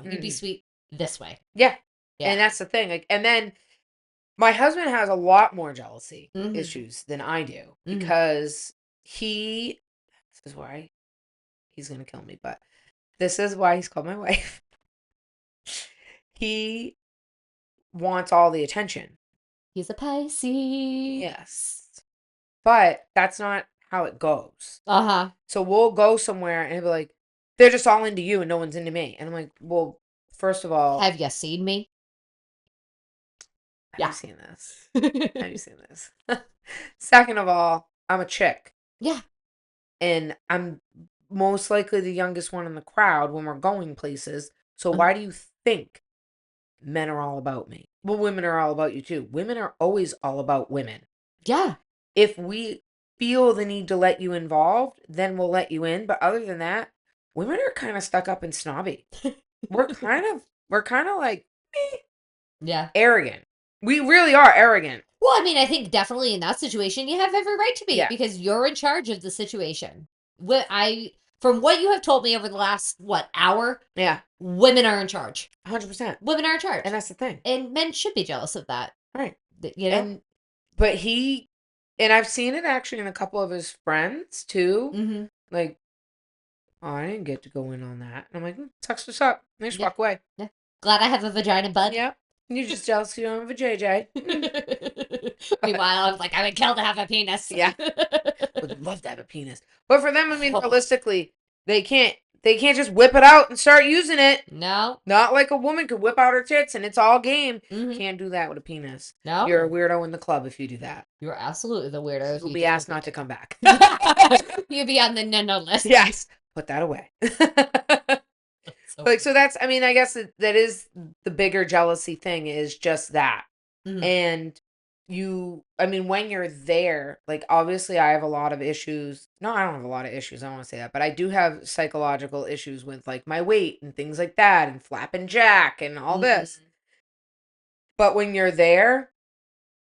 [SPEAKER 2] you be
[SPEAKER 1] Mhm.
[SPEAKER 2] sweet this way.
[SPEAKER 1] Yeah.
[SPEAKER 2] Yeah.
[SPEAKER 1] And that's the thing. Like, and then my husband has a lot more jealousy
[SPEAKER 2] Mm-hmm.
[SPEAKER 1] issues than I do
[SPEAKER 2] Mm-hmm.
[SPEAKER 1] because this is why he's going to kill me, but this is why he's called my wife. He wants all the attention.
[SPEAKER 2] He's a Pisces.
[SPEAKER 1] Yes. But that's not how it goes.
[SPEAKER 2] Uh-huh.
[SPEAKER 1] So we'll go somewhere and he'll be like, they're just all into you and no one's into me. And I'm like, well, first of all,
[SPEAKER 2] Have you seen me?
[SPEAKER 1] have you
[SPEAKER 2] Yeah.
[SPEAKER 1] seen this? Have you seen this? Second of all, I'm a chick.
[SPEAKER 2] Yeah.
[SPEAKER 1] And I'm most likely the youngest one in the crowd when we're going places. So
[SPEAKER 2] Uh-huh.
[SPEAKER 1] why do you think men are all about me? Well, women are all about you too. Women are always all about women.
[SPEAKER 2] Yeah.
[SPEAKER 1] If we feel the need to let you involved, then we'll let you in. But other than that, women are kind of stuck up and snobby. We're kind of like
[SPEAKER 2] Yeah.
[SPEAKER 1] arrogant. We really are arrogant.
[SPEAKER 2] Well, I mean, I think definitely in that situation, you have every right to be
[SPEAKER 1] Yeah.
[SPEAKER 2] because you're in charge of the situation. From what you have told me over the last, hour,
[SPEAKER 1] Yeah.
[SPEAKER 2] women are in charge.
[SPEAKER 1] 100%.
[SPEAKER 2] Women are in charge.
[SPEAKER 1] And that's the thing.
[SPEAKER 2] And men should be jealous of that.
[SPEAKER 1] Right.
[SPEAKER 2] You know?
[SPEAKER 1] And but and I've seen it actually in a couple of his friends too.
[SPEAKER 2] Mm-hmm.
[SPEAKER 1] Like, oh, I didn't get to go in on that. And I'm like, sucks what's up. They just
[SPEAKER 2] Yeah.
[SPEAKER 1] walk away.
[SPEAKER 2] Yeah. Glad I have a vagina, bud.
[SPEAKER 1] Yeah. You're just jealous 'cause you don't have a JJ.
[SPEAKER 2] Meanwhile, I was like, I would kill to have a penis.
[SPEAKER 1] Yeah. Would love to have a penis. But for them, I mean,
[SPEAKER 2] Oh.
[SPEAKER 1] realistically, they can't just whip it out and start using it.
[SPEAKER 2] No.
[SPEAKER 1] Not like a woman could whip out her tits and it's all game.
[SPEAKER 2] Mm-hmm.
[SPEAKER 1] Can't do that with a penis.
[SPEAKER 2] No.
[SPEAKER 1] You're a weirdo in the club if you do that.
[SPEAKER 2] You're absolutely the weirdo.
[SPEAKER 1] You'll be asked not to come back.
[SPEAKER 2] You'll be on the no list.
[SPEAKER 1] Yes. Put that away. So that's, I mean, I guess that is the bigger jealousy thing is just that.
[SPEAKER 2] Mm-hmm.
[SPEAKER 1] And I mean, when you're there, like, obviously I have a lot of issues. No, I don't have a lot of issues. I don't want to say that, but I do have psychological issues with like my weight and things like that and flap and jack and all this. But when you're there,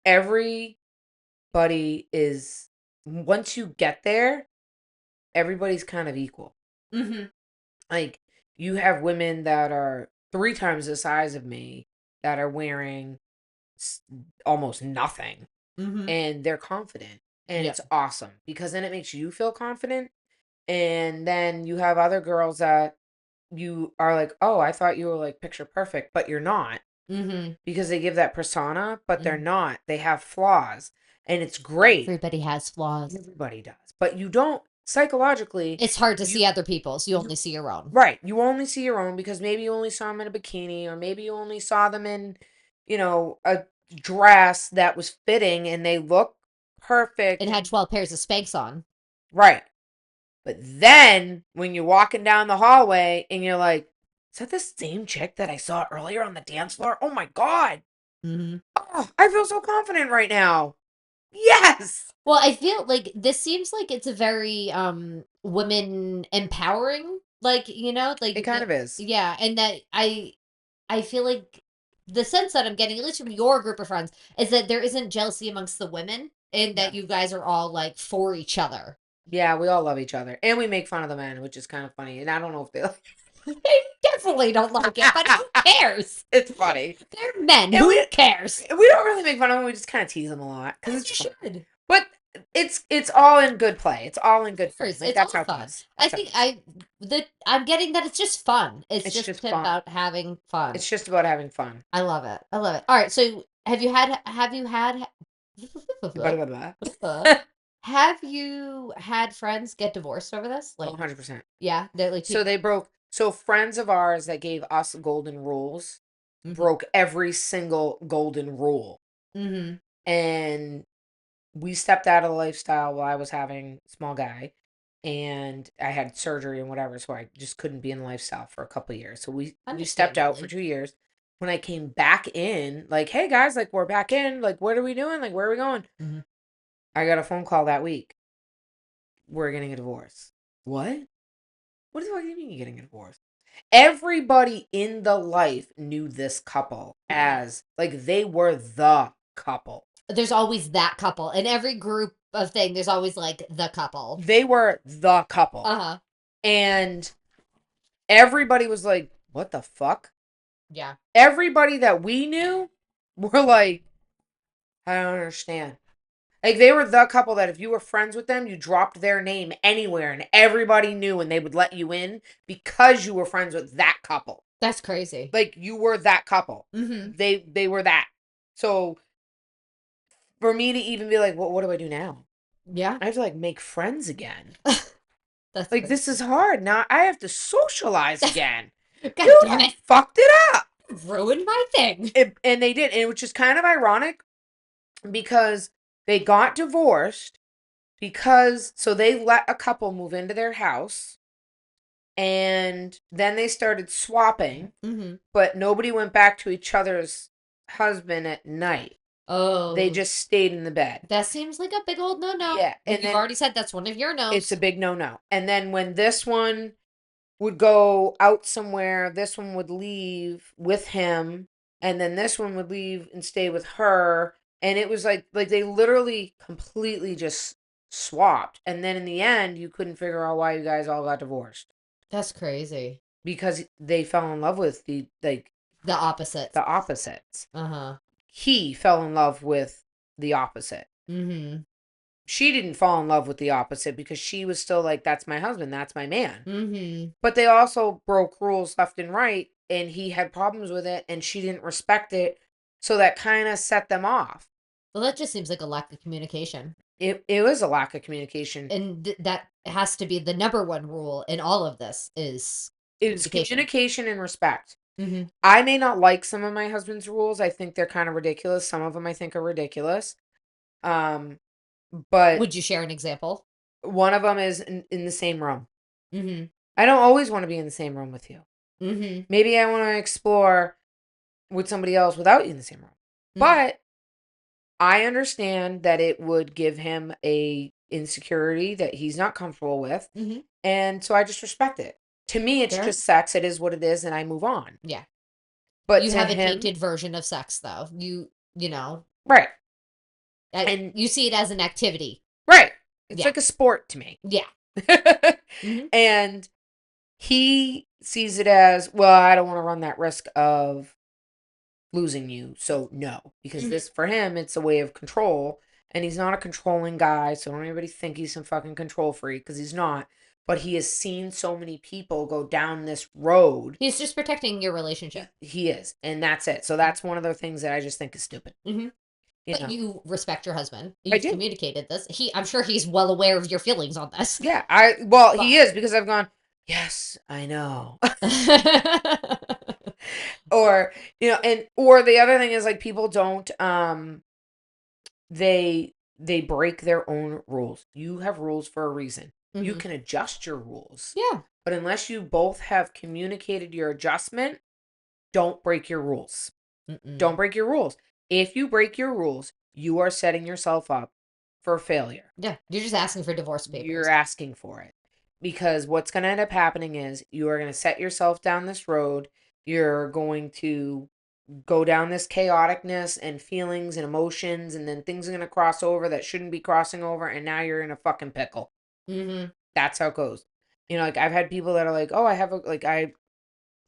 [SPEAKER 1] everybody once you get there, everybody's kind of equal.
[SPEAKER 2] Mm-hmm.
[SPEAKER 1] Like, you have women that are 3 times the size of me that are wearing almost nothing
[SPEAKER 2] Mm-hmm.
[SPEAKER 1] and they're confident. And
[SPEAKER 2] Yep.
[SPEAKER 1] it's awesome because then it makes you feel confident. And then you have other girls that you are like, oh, I thought you were like picture perfect, but you're not
[SPEAKER 2] Mm-hmm.
[SPEAKER 1] because they give that persona, but they're
[SPEAKER 2] Mhm.
[SPEAKER 1] not. They have flaws and it's great.
[SPEAKER 2] Everybody has flaws.
[SPEAKER 1] Everybody does. But you don't psychologically.
[SPEAKER 2] It's hard to
[SPEAKER 1] you-
[SPEAKER 2] see other people's. You only see your own.
[SPEAKER 1] Right. You only see your own because maybe you only saw them in a bikini or maybe you only saw them in, a dress that was fitting and they look perfect.
[SPEAKER 2] It had 12 pairs of Spanx on.
[SPEAKER 1] Right. But then when you're walking down the hallway and you're like, is that the same chick that I saw earlier on the dance floor? Oh my God.
[SPEAKER 2] Mm-hmm.
[SPEAKER 1] Oh, I feel so confident right now. Yes.
[SPEAKER 2] Well, I feel like this seems like it's a very women empowering Like, you know,
[SPEAKER 1] It
[SPEAKER 2] like
[SPEAKER 1] kind of is.
[SPEAKER 2] yeah, and that I feel like the sense that I'm getting, at least from your group of friends, is that there isn't jealousy amongst the women and
[SPEAKER 1] No.
[SPEAKER 2] that you guys are all like for each other.
[SPEAKER 1] Yeah, we all love each other. And we make fun of the men, which is kind of funny. And I don't know if they like
[SPEAKER 2] They definitely don't like it, but who cares?
[SPEAKER 1] it's funny.
[SPEAKER 2] They're men.
[SPEAKER 1] And
[SPEAKER 2] Who cares?
[SPEAKER 1] we don't really make fun of them. We just kind of tease them a lot because
[SPEAKER 2] As
[SPEAKER 1] it's
[SPEAKER 2] you
[SPEAKER 1] fun.
[SPEAKER 2] should.
[SPEAKER 1] But it's all in good play. It's all in good
[SPEAKER 2] Of
[SPEAKER 1] fun.
[SPEAKER 2] course,
[SPEAKER 1] Like
[SPEAKER 2] it's
[SPEAKER 1] that's
[SPEAKER 2] all
[SPEAKER 1] how it
[SPEAKER 2] fun.
[SPEAKER 1] goes.
[SPEAKER 2] I
[SPEAKER 1] That's how it
[SPEAKER 2] think
[SPEAKER 1] goes.
[SPEAKER 2] I'm getting that it's just fun. It's
[SPEAKER 1] It's
[SPEAKER 2] just
[SPEAKER 1] just fun.
[SPEAKER 2] about having fun.
[SPEAKER 1] It's just about having fun.
[SPEAKER 2] I love it. I love it. All right, so have you had
[SPEAKER 1] Blah, blah, blah.
[SPEAKER 2] have you had friends get divorced over this? Like,
[SPEAKER 1] 100%.
[SPEAKER 2] yeah, they're like
[SPEAKER 1] So
[SPEAKER 2] people.
[SPEAKER 1] they broke. So friends of ours that gave us golden rules
[SPEAKER 2] Hmm.
[SPEAKER 1] broke every single golden rule.
[SPEAKER 2] Hmm.
[SPEAKER 1] And we stepped out of the lifestyle while I was having small guy and I had surgery and whatever, so I just couldn't be in the lifestyle for a couple of years. So we stepped out for
[SPEAKER 2] Understandably.
[SPEAKER 1] 2 years. When I came back in, like, hey guys, like we're back in, like what are we doing? Like where are we going?
[SPEAKER 2] Hmm.
[SPEAKER 1] I got a phone call that week. We're getting a divorce. What? What the fuck do you mean you're getting a divorce? Everybody in the life knew this couple as like they were the couple.
[SPEAKER 2] There's always that couple in every group of thing. There's always like the couple.
[SPEAKER 1] They were the couple.
[SPEAKER 2] Uh-huh.
[SPEAKER 1] And everybody was like, what the fuck?
[SPEAKER 2] Yeah.
[SPEAKER 1] Everybody that we knew were like, I don't understand. Like they were the couple that if you were friends with them, you dropped their name anywhere and everybody knew and they would let you in because you were friends with that couple.
[SPEAKER 2] That's crazy.
[SPEAKER 1] Like you were that couple.
[SPEAKER 2] Hmm.
[SPEAKER 1] They were that. So for me to even be like, well, what do I do now?
[SPEAKER 2] Yeah.
[SPEAKER 1] I have to like make friends again.
[SPEAKER 2] That's
[SPEAKER 1] Like
[SPEAKER 2] crazy.
[SPEAKER 1] this is hard. Now I have to socialize again.
[SPEAKER 2] God
[SPEAKER 1] Dude,
[SPEAKER 2] damn
[SPEAKER 1] I
[SPEAKER 2] it.
[SPEAKER 1] fucked it up.
[SPEAKER 2] Ruined my thing.
[SPEAKER 1] And they did, and which is kind of ironic because they got divorced because so they let a couple move into their house and then they started swapping,
[SPEAKER 2] Hmm.
[SPEAKER 1] but nobody went back to each other's husband at night. They
[SPEAKER 2] Oh,
[SPEAKER 1] just stayed in the bed.
[SPEAKER 2] that seems like a big old no-no.
[SPEAKER 1] Yeah,
[SPEAKER 2] And
[SPEAKER 1] and
[SPEAKER 2] you've
[SPEAKER 1] then
[SPEAKER 2] already said that's one of your
[SPEAKER 1] it's a
[SPEAKER 2] no's.
[SPEAKER 1] big no-no. And then when this one would go out somewhere, this one would leave with him, and then this one would leave and stay with her. And it was like they literally completely just swapped. And then in the end, you couldn't figure out why you guys all got divorced
[SPEAKER 2] That's crazy.
[SPEAKER 1] because they fell in love with
[SPEAKER 2] The opposite.
[SPEAKER 1] the opposites.
[SPEAKER 2] Uh-huh.
[SPEAKER 1] He fell in love with the opposite.
[SPEAKER 2] Mm-hmm.
[SPEAKER 1] She didn't fall in love with the opposite because she was still like, that's my husband, that's my man.
[SPEAKER 2] Mm-hmm.
[SPEAKER 1] But they also broke rules left and right, and he had problems with it, and she didn't respect it. So that kind of set them off.
[SPEAKER 2] Well, that just seems like a lack of communication.
[SPEAKER 1] It was a lack of communication.
[SPEAKER 2] And that has to be the number one rule in all of this is
[SPEAKER 1] It's
[SPEAKER 2] communication.
[SPEAKER 1] communication and respect.
[SPEAKER 2] Mm-hmm.
[SPEAKER 1] I may not like some of my husband's rules. I think they're kind of ridiculous. Some of them I think are ridiculous. But
[SPEAKER 2] Would you share an example?
[SPEAKER 1] one of them is in the same room.
[SPEAKER 2] Mm-hmm.
[SPEAKER 1] I don't always want to be in the same room with you.
[SPEAKER 2] Mm-hmm.
[SPEAKER 1] Maybe I want to explore with somebody else without you in the same room.
[SPEAKER 2] Mm-hmm.
[SPEAKER 1] But I understand that it would give him a insecurity that he's not comfortable with.
[SPEAKER 2] Mm-hmm.
[SPEAKER 1] And so I just respect it. To me, it's
[SPEAKER 2] Fair.
[SPEAKER 1] just sex. It is what it is, and I move on.
[SPEAKER 2] Yeah.
[SPEAKER 1] But
[SPEAKER 2] You
[SPEAKER 1] to
[SPEAKER 2] have a
[SPEAKER 1] him,
[SPEAKER 2] tainted version of sex, though. You know,
[SPEAKER 1] right. And
[SPEAKER 2] you see it as an activity.
[SPEAKER 1] right. It's
[SPEAKER 2] Yeah.
[SPEAKER 1] like a sport to me.
[SPEAKER 2] Yeah. Mm-hmm.
[SPEAKER 1] And he sees it as, well, I don't want to run that risk of losing you. So no, because
[SPEAKER 2] Mhm.
[SPEAKER 1] this for him, it's a way of control. And he's not a controlling guy. So don't anybody think he's some fucking control freak because he's not. But he has seen so many people go down this road.
[SPEAKER 2] He's just protecting your relationship.
[SPEAKER 1] He is. And that's it. So that's one of the things that I just think is stupid.
[SPEAKER 2] Mm-hmm.
[SPEAKER 1] You
[SPEAKER 2] But
[SPEAKER 1] know?
[SPEAKER 2] you respect your husband.
[SPEAKER 1] I
[SPEAKER 2] You've
[SPEAKER 1] do.
[SPEAKER 2] communicated this. I'm sure he's well aware of your feelings on this.
[SPEAKER 1] Yeah. He
[SPEAKER 2] But-
[SPEAKER 1] is because I've gone, yes, I know. Or, or the other thing is like people don't, they break their own rules. You have rules for a reason. You
[SPEAKER 2] Mhm.
[SPEAKER 1] can adjust your rules.
[SPEAKER 2] Yeah.
[SPEAKER 1] But unless you both have communicated your adjustment, don't break your rules.
[SPEAKER 2] Mm-mm.
[SPEAKER 1] Don't break your rules. If you break your rules, you are setting yourself up for failure.
[SPEAKER 2] Yeah. You're just asking for divorce papers.
[SPEAKER 1] You're asking for it. because what's going to end up happening is you are going to set yourself down this road. You're going to go down this chaoticness and feelings and emotions, and then things are going to cross over that shouldn't be crossing over, and now you're in a fucking pickle.
[SPEAKER 2] Mm-hmm.
[SPEAKER 1] That's how it goes. You know, like I've had people that are like, oh,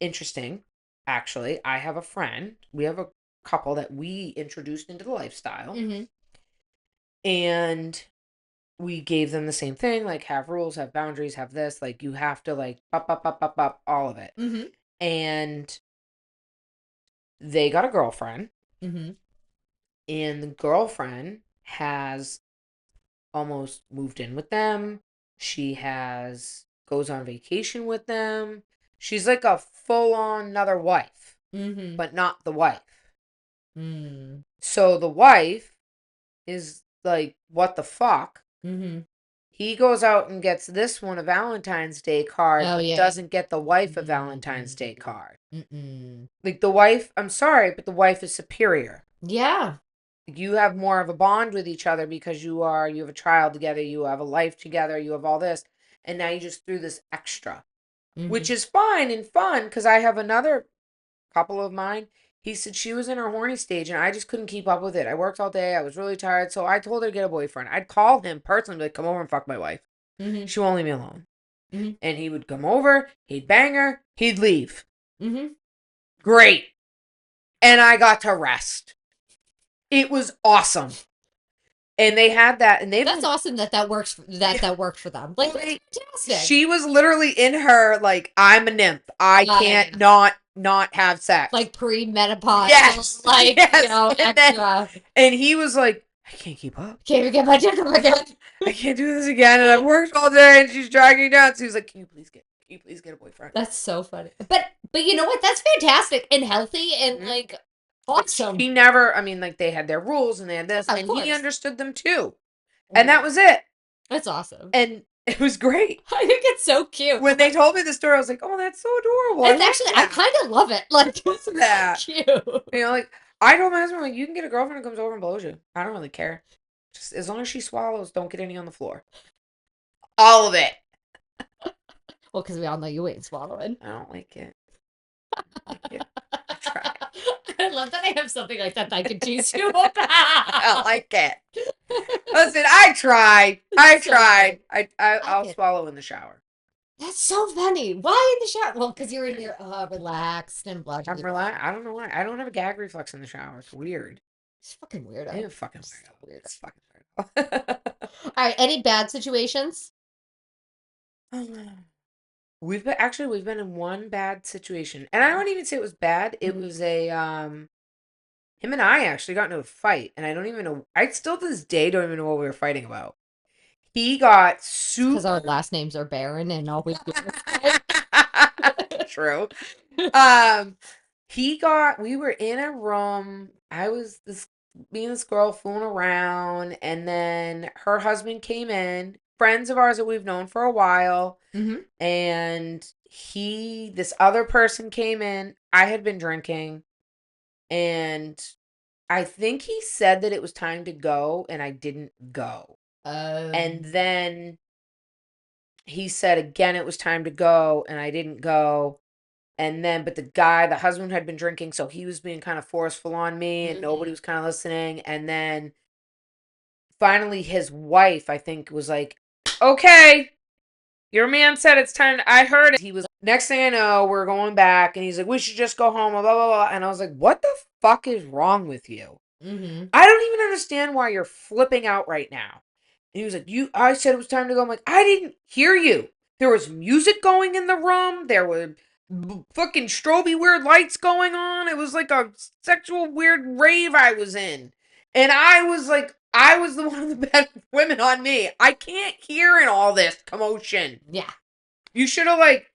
[SPEAKER 1] interesting. Actually, I have a friend. We have a couple that we introduced into the lifestyle.
[SPEAKER 2] Mm-hmm.
[SPEAKER 1] And we gave them the same thing, like have rules, have boundaries, have this, like you have to like up, all of it.
[SPEAKER 2] Mm-hmm.
[SPEAKER 1] And they got a girlfriend,
[SPEAKER 2] Mm-hmm.
[SPEAKER 1] and the girlfriend has almost moved in with them. She has goes on vacation with them. She's like a full on another wife,
[SPEAKER 2] Mm-hmm.
[SPEAKER 1] but not the wife.
[SPEAKER 2] Mm-hmm.
[SPEAKER 1] So the wife is like, what the fuck?
[SPEAKER 2] Mm-hmm.
[SPEAKER 1] He goes out and gets this one a Valentine's Day card,
[SPEAKER 2] Oh,
[SPEAKER 1] but
[SPEAKER 2] yeah.
[SPEAKER 1] doesn't get the wife a Valentine's Day card.
[SPEAKER 2] Mm-mm.
[SPEAKER 1] Like the wife, I'm sorry, but the wife is superior.
[SPEAKER 2] Yeah.
[SPEAKER 1] You have more of a bond with each other because you have a child together, you have a life together, you have all this, and now you just threw this extra, which
[SPEAKER 2] Mm-hmm.
[SPEAKER 1] is fine and fun because I have another couple of mine. He said she was in her horny stage and I just couldn't keep up with it. I worked all day. I was really tired. So I told her to get a boyfriend. I'd call him personally, be like, come over and fuck my wife.
[SPEAKER 2] Mm-hmm.
[SPEAKER 1] She won't leave me alone.
[SPEAKER 2] Mm-hmm.
[SPEAKER 1] And he would come over, he'd bang her, he'd leave.
[SPEAKER 2] Mm-hmm.
[SPEAKER 1] Great. And I got to rest. It was awesome. And they had that, and
[SPEAKER 2] That's awesome that works. That worked for them. Like, that's fantastic.
[SPEAKER 1] She was literally in her like, I'm a nymph. I can't not have sex.
[SPEAKER 2] Like pre-menopause.
[SPEAKER 1] Yes.
[SPEAKER 2] Like,
[SPEAKER 1] yes.
[SPEAKER 2] You know, extra.
[SPEAKER 1] And he was like, I can't keep up.
[SPEAKER 2] Can't even get my dick up again.
[SPEAKER 1] I can't do this again. And I've worked all day, and she's dragging me down. So he was like, can you please get a boyfriend?
[SPEAKER 2] That's so funny. But you know what? That's fantastic and healthy and like awesome.
[SPEAKER 1] He never, I mean, like they had their rules and they had this, and he understood them too. And that was it.
[SPEAKER 2] That's awesome.
[SPEAKER 1] And it was great.
[SPEAKER 2] I think it's so cute.
[SPEAKER 1] When they told me the story, I was like, oh, that's so adorable.
[SPEAKER 2] It's actually, I kind of love it. Like, it's
[SPEAKER 1] that.
[SPEAKER 2] cute.
[SPEAKER 1] You know, like, I told my husband, like, you can get a girlfriend who comes over and blows you. I don't really care. Just as long as she swallows, don't get any on the floor. All of it.
[SPEAKER 2] Well, because we all know you ain't swallowing.
[SPEAKER 1] I don't like it. I try.
[SPEAKER 2] I love that I have something like that I can tease you about.
[SPEAKER 1] I like it. Listen, I tried. I'll swallow in the shower.
[SPEAKER 2] That's so funny. Why in the shower? Well, because you're in your relaxed and blah.
[SPEAKER 1] I'm relaxed. I don't know why. I don't have a gag reflex in the shower. It's weird.
[SPEAKER 2] It's fucking weirdo.
[SPEAKER 1] It's fucking weirdo. It's fucking weirdo.
[SPEAKER 2] All right. Any bad situations?
[SPEAKER 1] We've been in one bad situation, and I don't even say it was bad. It was a him and I actually got into a fight, and I don't even know. I still to this day don't even know what we were fighting about. He got super
[SPEAKER 2] because our last names are Baron, and all we do
[SPEAKER 1] true. We were in a room. Me and this girl fooling around, and then her husband came in. Friends of ours that we've known for a while.
[SPEAKER 2] Mm-hmm.
[SPEAKER 1] And this other person came in. I had been drinking, and I think he said that it was time to go, and I didn't go. And then he said again it was time to go, and I didn't go. And then, but the husband had been drinking, so he was being kind of forceful on me, and nobody was kind of listening. And then finally his wife, I think, was like, okay, your man said it's time. I heard it. He was, next thing I know, we're going back, and he's like, we should just go home, blah, blah, blah. And I was like, what the fuck is wrong with you?
[SPEAKER 2] Mm-hmm.
[SPEAKER 1] I don't even understand why you're flipping out right now. And he was like, I said it was time to go. I'm like, I didn't hear you. There was music going in the room. There were fucking stroby weird lights going on. It was like a sexual weird rave I was in. And I was like, I was the one of the bad women on me. I can't hear in all this commotion.
[SPEAKER 2] Yeah.
[SPEAKER 1] You should have like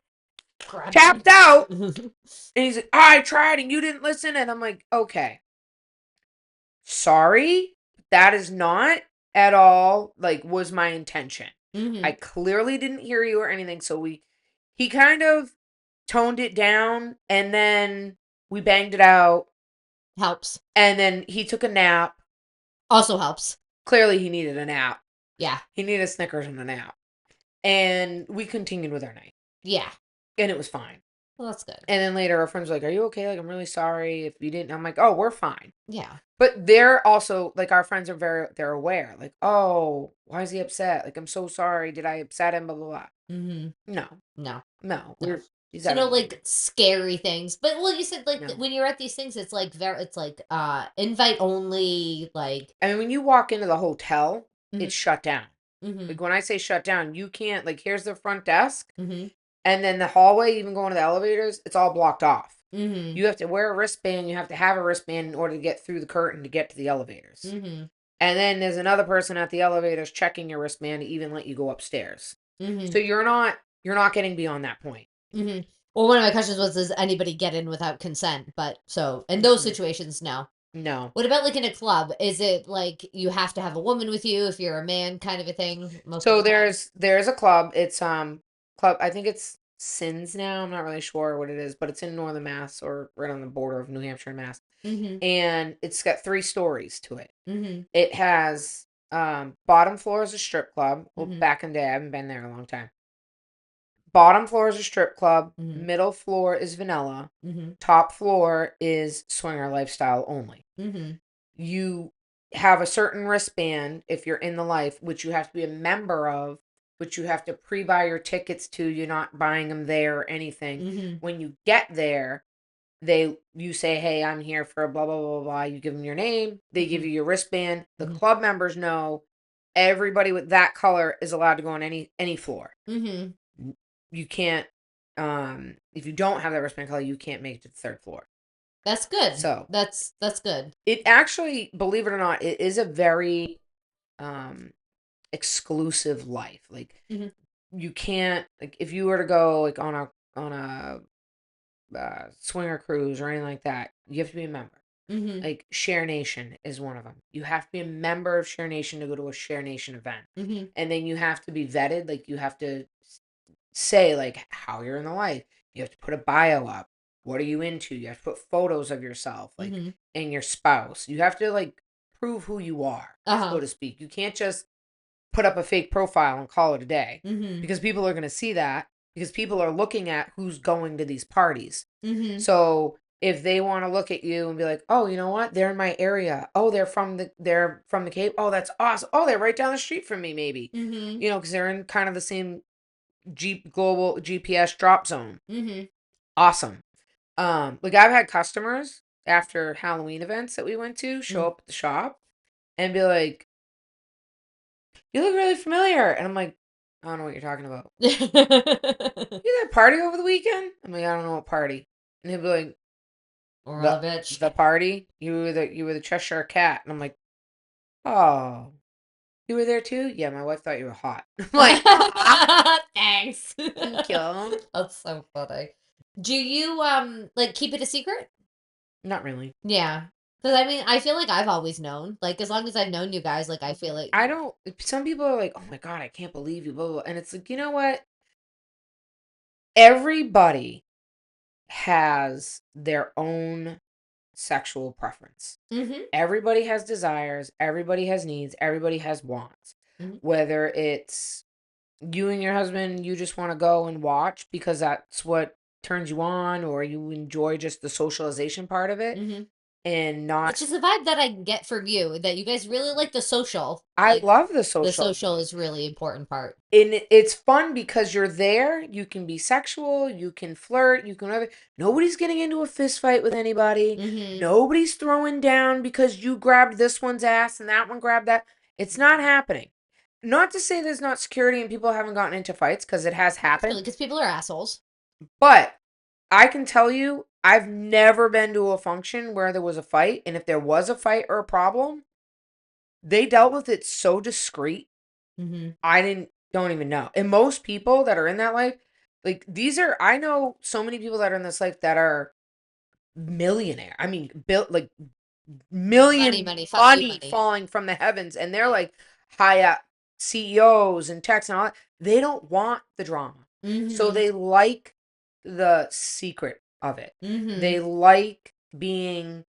[SPEAKER 1] tapped out. And he's like, I tried and you didn't listen. And I'm like, okay. Sorry. That is not at all like was my intention.
[SPEAKER 2] Mm-hmm.
[SPEAKER 1] I clearly didn't hear you or anything. So he kind of toned it down, and then we banged it out.
[SPEAKER 2] Helps.
[SPEAKER 1] And then he took a nap.
[SPEAKER 2] Also helps.
[SPEAKER 1] Clearly he needed a nap.
[SPEAKER 2] Yeah.
[SPEAKER 1] He needed a Snickers and a nap. And we continued with our night.
[SPEAKER 2] Yeah.
[SPEAKER 1] And it was fine.
[SPEAKER 2] Well, that's good.
[SPEAKER 1] And then later our friends were like, are you okay? Like, I'm really sorry if you didn't. I'm like, oh, we're fine.
[SPEAKER 2] Yeah.
[SPEAKER 1] But they're also, like, our friends are they're aware. Like, oh, why is he upset? Like, I'm so sorry. Did I upset him? Blah, blah, blah.
[SPEAKER 2] Mm-hmm.
[SPEAKER 1] No.
[SPEAKER 2] No.
[SPEAKER 1] No.
[SPEAKER 2] No.
[SPEAKER 1] He's
[SPEAKER 2] So
[SPEAKER 1] out of
[SPEAKER 2] no
[SPEAKER 1] his mind.
[SPEAKER 2] like scary things. But well, you said like
[SPEAKER 1] No.
[SPEAKER 2] when you're at these things, it's like invite only. Like.
[SPEAKER 1] I mean, when you walk into the hotel,
[SPEAKER 2] Mm-hmm.
[SPEAKER 1] it's shut down.
[SPEAKER 2] Mm-hmm.
[SPEAKER 1] Like, when I say shut down, you can't, like, here's the front desk.
[SPEAKER 2] Mm-hmm.
[SPEAKER 1] And then the hallway, even going to the elevators, it's all blocked off.
[SPEAKER 2] Mm-hmm.
[SPEAKER 1] You have to wear a wristband. You have to have a wristband in order to get through the curtain to get to the elevators.
[SPEAKER 2] Mm-hmm.
[SPEAKER 1] And then there's another person at the elevators checking your wristband to even let you go upstairs.
[SPEAKER 2] Mm-hmm.
[SPEAKER 1] So you're not getting beyond that point.
[SPEAKER 2] Mm-hmm. Well, one of my questions was, does anybody get in without consent? But so in those situations, no.
[SPEAKER 1] No.
[SPEAKER 2] What about like in a club? Is it like you have to have a woman with you if you're a man, kind of a thing? Most of
[SPEAKER 1] So
[SPEAKER 2] the time.
[SPEAKER 1] there's a club. It's club. I think it's Sins now. I'm not really sure what it is, but it's in Northern Mass or right on the border of New Hampshire and Mass.
[SPEAKER 2] Mm-hmm.
[SPEAKER 1] And it's got 3 stories to it.
[SPEAKER 2] Mm-hmm.
[SPEAKER 1] It has bottom floor is a strip club. Well,
[SPEAKER 2] Mm-hmm.
[SPEAKER 1] back in the day, I haven't been there in a long time. Bottom floor is a strip club.
[SPEAKER 2] Mm-hmm.
[SPEAKER 1] Middle floor is vanilla.
[SPEAKER 2] Mm-hmm.
[SPEAKER 1] Top floor is swinger lifestyle only.
[SPEAKER 2] Mm-hmm.
[SPEAKER 1] You have a certain wristband if you're in the life, which you have to be a member of, which you have to pre-buy your tickets to. You're not buying them there or anything.
[SPEAKER 2] Mm-hmm.
[SPEAKER 1] When you get there, you say, hey, I'm here for blah blah blah blah. You give them your name. They give you your wristband. The
[SPEAKER 2] Mm-hmm.
[SPEAKER 1] club members know everybody with that color is allowed to go on any floor.
[SPEAKER 2] Mm-hmm.
[SPEAKER 1] You can't if you don't have that wristband color, you can't make it to the 3rd floor.
[SPEAKER 2] That's good.
[SPEAKER 1] So
[SPEAKER 2] that's good.
[SPEAKER 1] it actually, believe it or not, it is a very exclusive life. Like,
[SPEAKER 2] Mm-hmm.
[SPEAKER 1] you can't, like, if you were to go like on a swinger cruise or anything like that, you have to be a member.
[SPEAKER 2] Mm-hmm.
[SPEAKER 1] Like, Share Nation is one of them. You have to be a member of Share Nation to go to a Share Nation event.
[SPEAKER 2] Mm-hmm.
[SPEAKER 1] And then you have to be vetted. Like, you have to say, like, how you're in the life. You have to put a bio up. What are you into? You have to put photos of yourself, like,
[SPEAKER 2] Mm-hmm.
[SPEAKER 1] and your spouse. You have to, like, prove who you are,
[SPEAKER 2] Uh-huh.
[SPEAKER 1] so to speak. You can't just put up a fake profile and call it a day,
[SPEAKER 2] Mm-hmm.
[SPEAKER 1] because people are going to see that, because people are looking at who's going to these parties.
[SPEAKER 2] Mm-hmm.
[SPEAKER 1] So if they want to look at you and be like, oh, you know what? They're in my area. Oh, they're from the Cape. Oh, that's awesome. Oh, they're right down the street from me, maybe.
[SPEAKER 2] Mm-hmm.
[SPEAKER 1] You know, because they're in kind of the same global GPS drop zone.
[SPEAKER 2] Mm-hmm.
[SPEAKER 1] Awesome. Like, I've had customers after Halloween events that we went to show up at the shop and be like, you look really familiar. And I'm like, I don't know what you're talking about. You had a party over the weekend? I'm like, I don't know what party. And he'll be like,
[SPEAKER 2] Or a
[SPEAKER 1] the
[SPEAKER 2] bitch.
[SPEAKER 1] the party? You were the Cheshire Cat. And I'm like, oh, you were there too? Yeah, my wife thought you were hot. I'm like,
[SPEAKER 2] Thanks.
[SPEAKER 1] thank you.
[SPEAKER 2] That's so funny. Do you like keep it a secret?
[SPEAKER 1] Not really.
[SPEAKER 2] Yeah. Because I mean, I feel like I've always known. Like as long as I've known you guys, like I feel like.
[SPEAKER 1] I don't. Some people are like, oh my God, I can't believe you, blah, blah, blah. And it's like, you know what? Everybody has their own sexual preference.
[SPEAKER 2] Mm-hmm.
[SPEAKER 1] Everybody has desires, everybody has needs, everybody has wants.
[SPEAKER 2] Mm-hmm.
[SPEAKER 1] Whether it's you and your husband, you just want to go and watch because that's what turns you on, or you enjoy just the socialization part of it,
[SPEAKER 2] Mm-hmm.
[SPEAKER 1] and not.
[SPEAKER 2] Which is the vibe that I get from you, that you guys really like the social.
[SPEAKER 1] I
[SPEAKER 2] Like
[SPEAKER 1] love the
[SPEAKER 2] the
[SPEAKER 1] social.
[SPEAKER 2] social is really important part.
[SPEAKER 1] And it's fun because you're there. You can be sexual. You can flirt. You can whatever. Nobody's getting into a fist fight with anybody.
[SPEAKER 2] Mm-hmm.
[SPEAKER 1] Nobody's throwing down because you grabbed this one's ass and that one grabbed that. It's not happening. Not to say there's not security and people haven't gotten into fights, because it has happened.
[SPEAKER 2] Because people are assholes.
[SPEAKER 1] But I can tell you, I've never been to a function where there was a fight. And if there was a fight or a problem, they dealt with it so discreet.
[SPEAKER 2] Mm-hmm.
[SPEAKER 1] Don't even know. And most people that are in that life, like, I know so many people that are in this life that are millionaire. I mean, built like million money falling from the heavens, and they're like high up CEOs and techs and all that. They don't want the drama.
[SPEAKER 2] Mm-hmm.
[SPEAKER 1] So they like the secret of it.
[SPEAKER 2] Mm-hmm.
[SPEAKER 1] They like being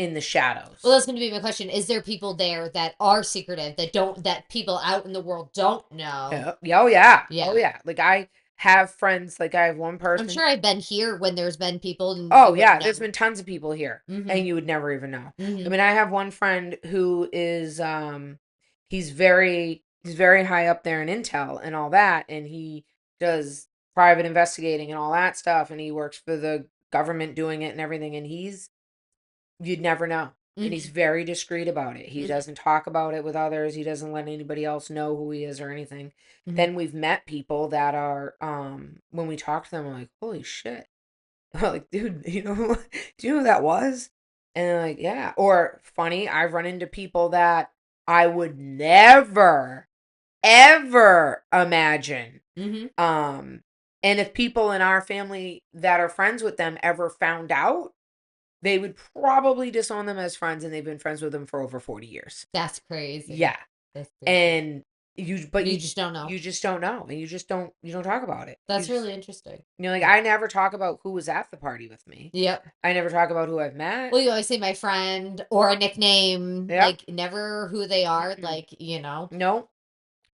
[SPEAKER 1] in the shadows.
[SPEAKER 2] Well, that's going to be my question. Is there people there that are secretive, that people out in the world don't know?
[SPEAKER 1] Oh yeah.
[SPEAKER 2] Yeah.
[SPEAKER 1] Oh yeah. Like I have friends, like I have one
[SPEAKER 2] I'm
[SPEAKER 1] person.
[SPEAKER 2] sure I've been here when there's been people and
[SPEAKER 1] Oh
[SPEAKER 2] you
[SPEAKER 1] yeah,
[SPEAKER 2] wouldn't
[SPEAKER 1] there's
[SPEAKER 2] know.
[SPEAKER 1] been tons of people here
[SPEAKER 2] Mm-hmm.
[SPEAKER 1] and you would never even know. I
[SPEAKER 2] Mm-hmm.
[SPEAKER 1] mean, I have one friend who is he's very high up there in Intel and all that, and he does private investigating and all that stuff, and he works for the government doing it and everything, and you'd never know. And he's
[SPEAKER 2] Mm-hmm.
[SPEAKER 1] very discreet about it. He
[SPEAKER 2] Mm-hmm.
[SPEAKER 1] doesn't talk about it with others. He doesn't let anybody else know who he is or anything.
[SPEAKER 2] Mm-hmm.
[SPEAKER 1] Then we've met people that are when we talk to them, we're like, holy shit. Like, dude, do you know who that was? And they're like, yeah. Or funny, I've run into people that I would never, ever imagine.
[SPEAKER 2] Mm-hmm.
[SPEAKER 1] And if people in our family that are friends with them ever found out, they would probably disown them as friends, and they've been friends with them for over 40 years.
[SPEAKER 2] That's crazy.
[SPEAKER 1] Yeah.
[SPEAKER 2] That's crazy.
[SPEAKER 1] And but
[SPEAKER 2] you just don't know.
[SPEAKER 1] You just don't know, and you don't talk about it.
[SPEAKER 2] That's really interesting.
[SPEAKER 1] Like I never talk about who was at the party with me.
[SPEAKER 2] Yep.
[SPEAKER 1] I never talk about who I've met.
[SPEAKER 2] Well, you always say my friend or a nickname,
[SPEAKER 1] Yep.
[SPEAKER 2] like never who they are, like,
[SPEAKER 1] No,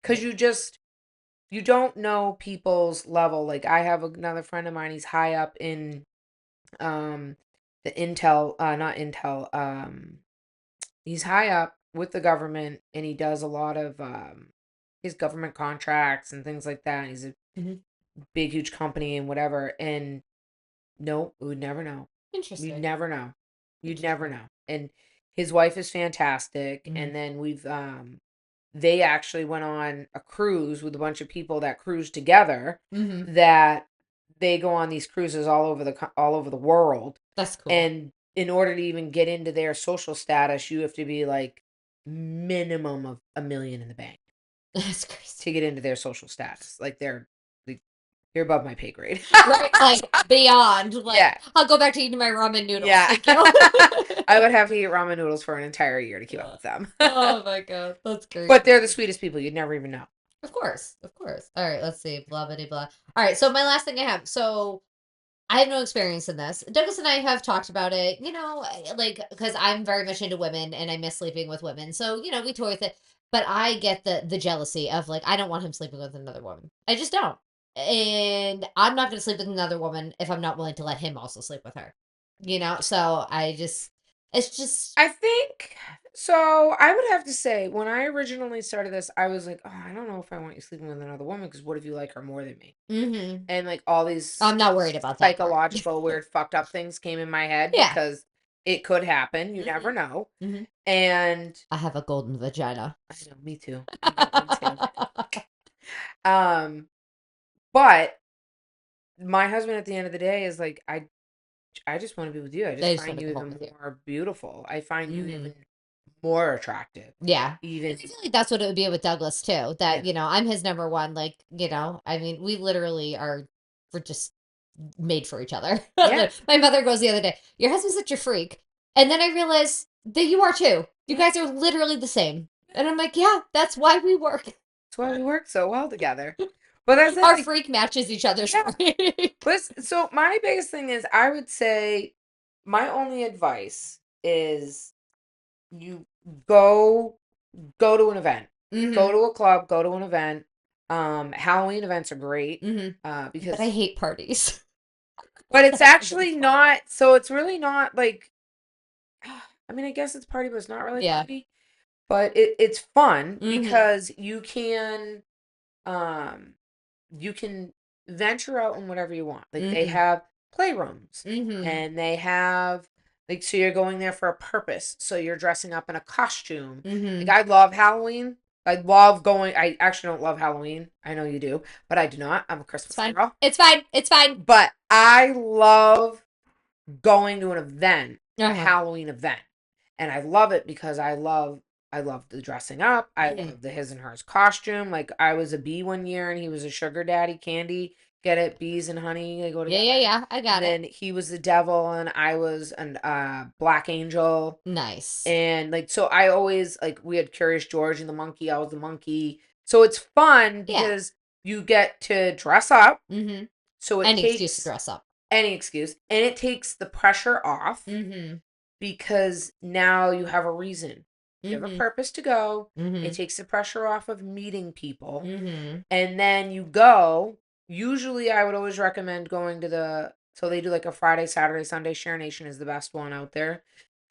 [SPEAKER 1] because you don't know people's level. Like I have another friend of mine. He's high up in the Intel, not Intel. He's high up with the government, and he does a lot of his government contracts and things like that. He's a
[SPEAKER 2] Mhm.
[SPEAKER 1] big, huge company and whatever. And no, we would never know.
[SPEAKER 2] Interesting.
[SPEAKER 1] You'd never know. You'd never know. And his wife is fantastic.
[SPEAKER 2] Mhm.
[SPEAKER 1] And then they actually went on a cruise with a bunch of people that cruise together.
[SPEAKER 2] Mm-hmm.
[SPEAKER 1] That they go on these cruises all over the world.
[SPEAKER 2] That's cool.
[SPEAKER 1] And in order to even get into their social status, you have to be like minimum of $1 million in the bank
[SPEAKER 2] That's crazy.
[SPEAKER 1] to get into their social status. Like you're above my pay grade.
[SPEAKER 2] Right, like beyond. Like,
[SPEAKER 1] yeah.
[SPEAKER 2] I'll go back to eating my ramen noodles.
[SPEAKER 1] Yeah.
[SPEAKER 2] Thank you.
[SPEAKER 1] I would have to eat ramen noodles for an entire year to keep up with them.
[SPEAKER 2] Oh my god, that's great.
[SPEAKER 1] But they're the sweetest people. You'd never even know.
[SPEAKER 2] Of course, of course. All right, let's see. Blah blah blah. All right, so my last thing I have. So I have no experience in this. Douglas and I have talked about it, like, because I'm very much into women and I miss sleeping with women. So, we toy with it. But I get the jealousy of, like, I don't want him sleeping with another woman. I just don't. And I'm not going to sleep with another woman if I'm not willing to let him also sleep with her. So it's just.
[SPEAKER 1] I think so. I would have to say, when I originally started this, I was like, oh, I don't know if I want you sleeping with another woman, because what if you like her more than me?
[SPEAKER 2] Mm-hmm.
[SPEAKER 1] And like all these
[SPEAKER 2] I'm not worried about that.
[SPEAKER 1] Psychological, weird, fucked up things came in my head,
[SPEAKER 2] Yeah.
[SPEAKER 1] because it could happen. You never know. Mm-hmm. And
[SPEAKER 2] I have a golden vagina.
[SPEAKER 1] I know, me too. But my husband at the end of the day is like, I just want to be with you. I just find you even more beautiful. I find you even more attractive.
[SPEAKER 2] Yeah.
[SPEAKER 1] Even
[SPEAKER 2] I feel like that's what it would be with Douglas too. That, I'm his number one. Like, I mean, we're just made for each other. Yeah. My mother goes the other day, your husband's such a freak. And then I realized that you are too. You guys are literally the same. And I'm like, yeah, that's why we work.
[SPEAKER 1] That's why we work so well together. But that's
[SPEAKER 2] our freak matches each other's freak.
[SPEAKER 1] So my biggest thing is, I would say my only advice is you go to an event. Mm-hmm. Go to a club, go to an event. Halloween events are great. Mm-hmm. Because
[SPEAKER 2] but I hate parties.
[SPEAKER 1] But it's actually not, so it's really not like, I mean, I guess it's party, but it's not really party. But it's fun, mm-hmm. because you can venture out in whatever you want. Like, mm-hmm. they have playrooms, mm-hmm. and they have, like, so you're going there for a purpose. So you're dressing up in a costume. Mm-hmm. Like, I love Halloween. I love going. I actually don't love Halloween. I know you do, but I do not. I'm a Christmas girl.
[SPEAKER 2] It's fine. It's fine.
[SPEAKER 1] But I love going to an event, a Halloween event, and I love it because I love the dressing up. I love the his and hers costume. Like, I was a bee one year, and he was a sugar daddy. Candy, get it? Bees and honey, they go together.
[SPEAKER 2] Yeah. I got it.
[SPEAKER 1] And then he was the devil, and I was an black angel.
[SPEAKER 2] Nice.
[SPEAKER 1] And like, so I always, like, we had Curious George and the monkey. I was the monkey. So it's fun because you get to dress up. Mm-hmm. So it
[SPEAKER 2] any
[SPEAKER 1] takes
[SPEAKER 2] excuse to dress up.
[SPEAKER 1] Any excuse, and it takes the pressure off. Mm-hmm. because now you have a reason. You have a
[SPEAKER 2] Mm-hmm.
[SPEAKER 1] purpose to go.
[SPEAKER 2] Mm-hmm.
[SPEAKER 1] It takes the pressure off of meeting people.
[SPEAKER 2] Mm-hmm.
[SPEAKER 1] And then you go. Usually, I would always recommend going to so they do like a Friday, Saturday, Sunday. Share Nation is the best one out there.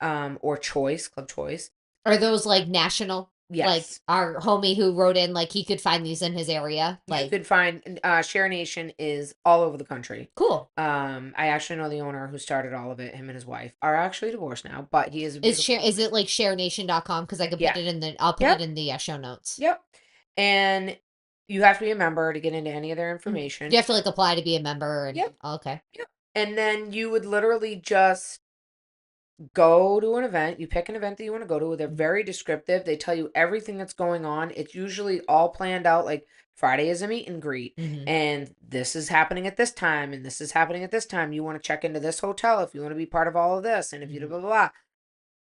[SPEAKER 1] Or Choice, Club Choice.
[SPEAKER 2] Are those like national? Like
[SPEAKER 1] Yes.
[SPEAKER 2] our homie who wrote in, like he could find these in his area.
[SPEAKER 1] You
[SPEAKER 2] Like,
[SPEAKER 1] could find Share Nation is all over the country.
[SPEAKER 2] cool.
[SPEAKER 1] I actually know the owner who started all of it. Him and his wife are actually divorced now, but he is a beautiful
[SPEAKER 2] Is
[SPEAKER 1] woman.
[SPEAKER 2] it like sharenation.com? Because I could put
[SPEAKER 1] Yeah.
[SPEAKER 2] it in the I'll put it
[SPEAKER 1] Yep.
[SPEAKER 2] in the show notes.
[SPEAKER 1] Yep. And you have to be a member to get into any of their
[SPEAKER 2] Mhm.
[SPEAKER 1] information.
[SPEAKER 2] You have to like apply to be a member and
[SPEAKER 1] Yep.
[SPEAKER 2] okay.
[SPEAKER 1] Yep. And then you would literally just go to an event. You pick an event that you want to go to. They're
[SPEAKER 2] Mhm.
[SPEAKER 1] very descriptive. They tell you everything that's going on. It's usually all planned out. Like Friday is a meet and greet,
[SPEAKER 2] Mhm.
[SPEAKER 1] and this is happening at this time, and this is happening at this time. You want to check into this hotel if you want to be part of all of this, and if you blah
[SPEAKER 2] Mhm.
[SPEAKER 1] blah blah.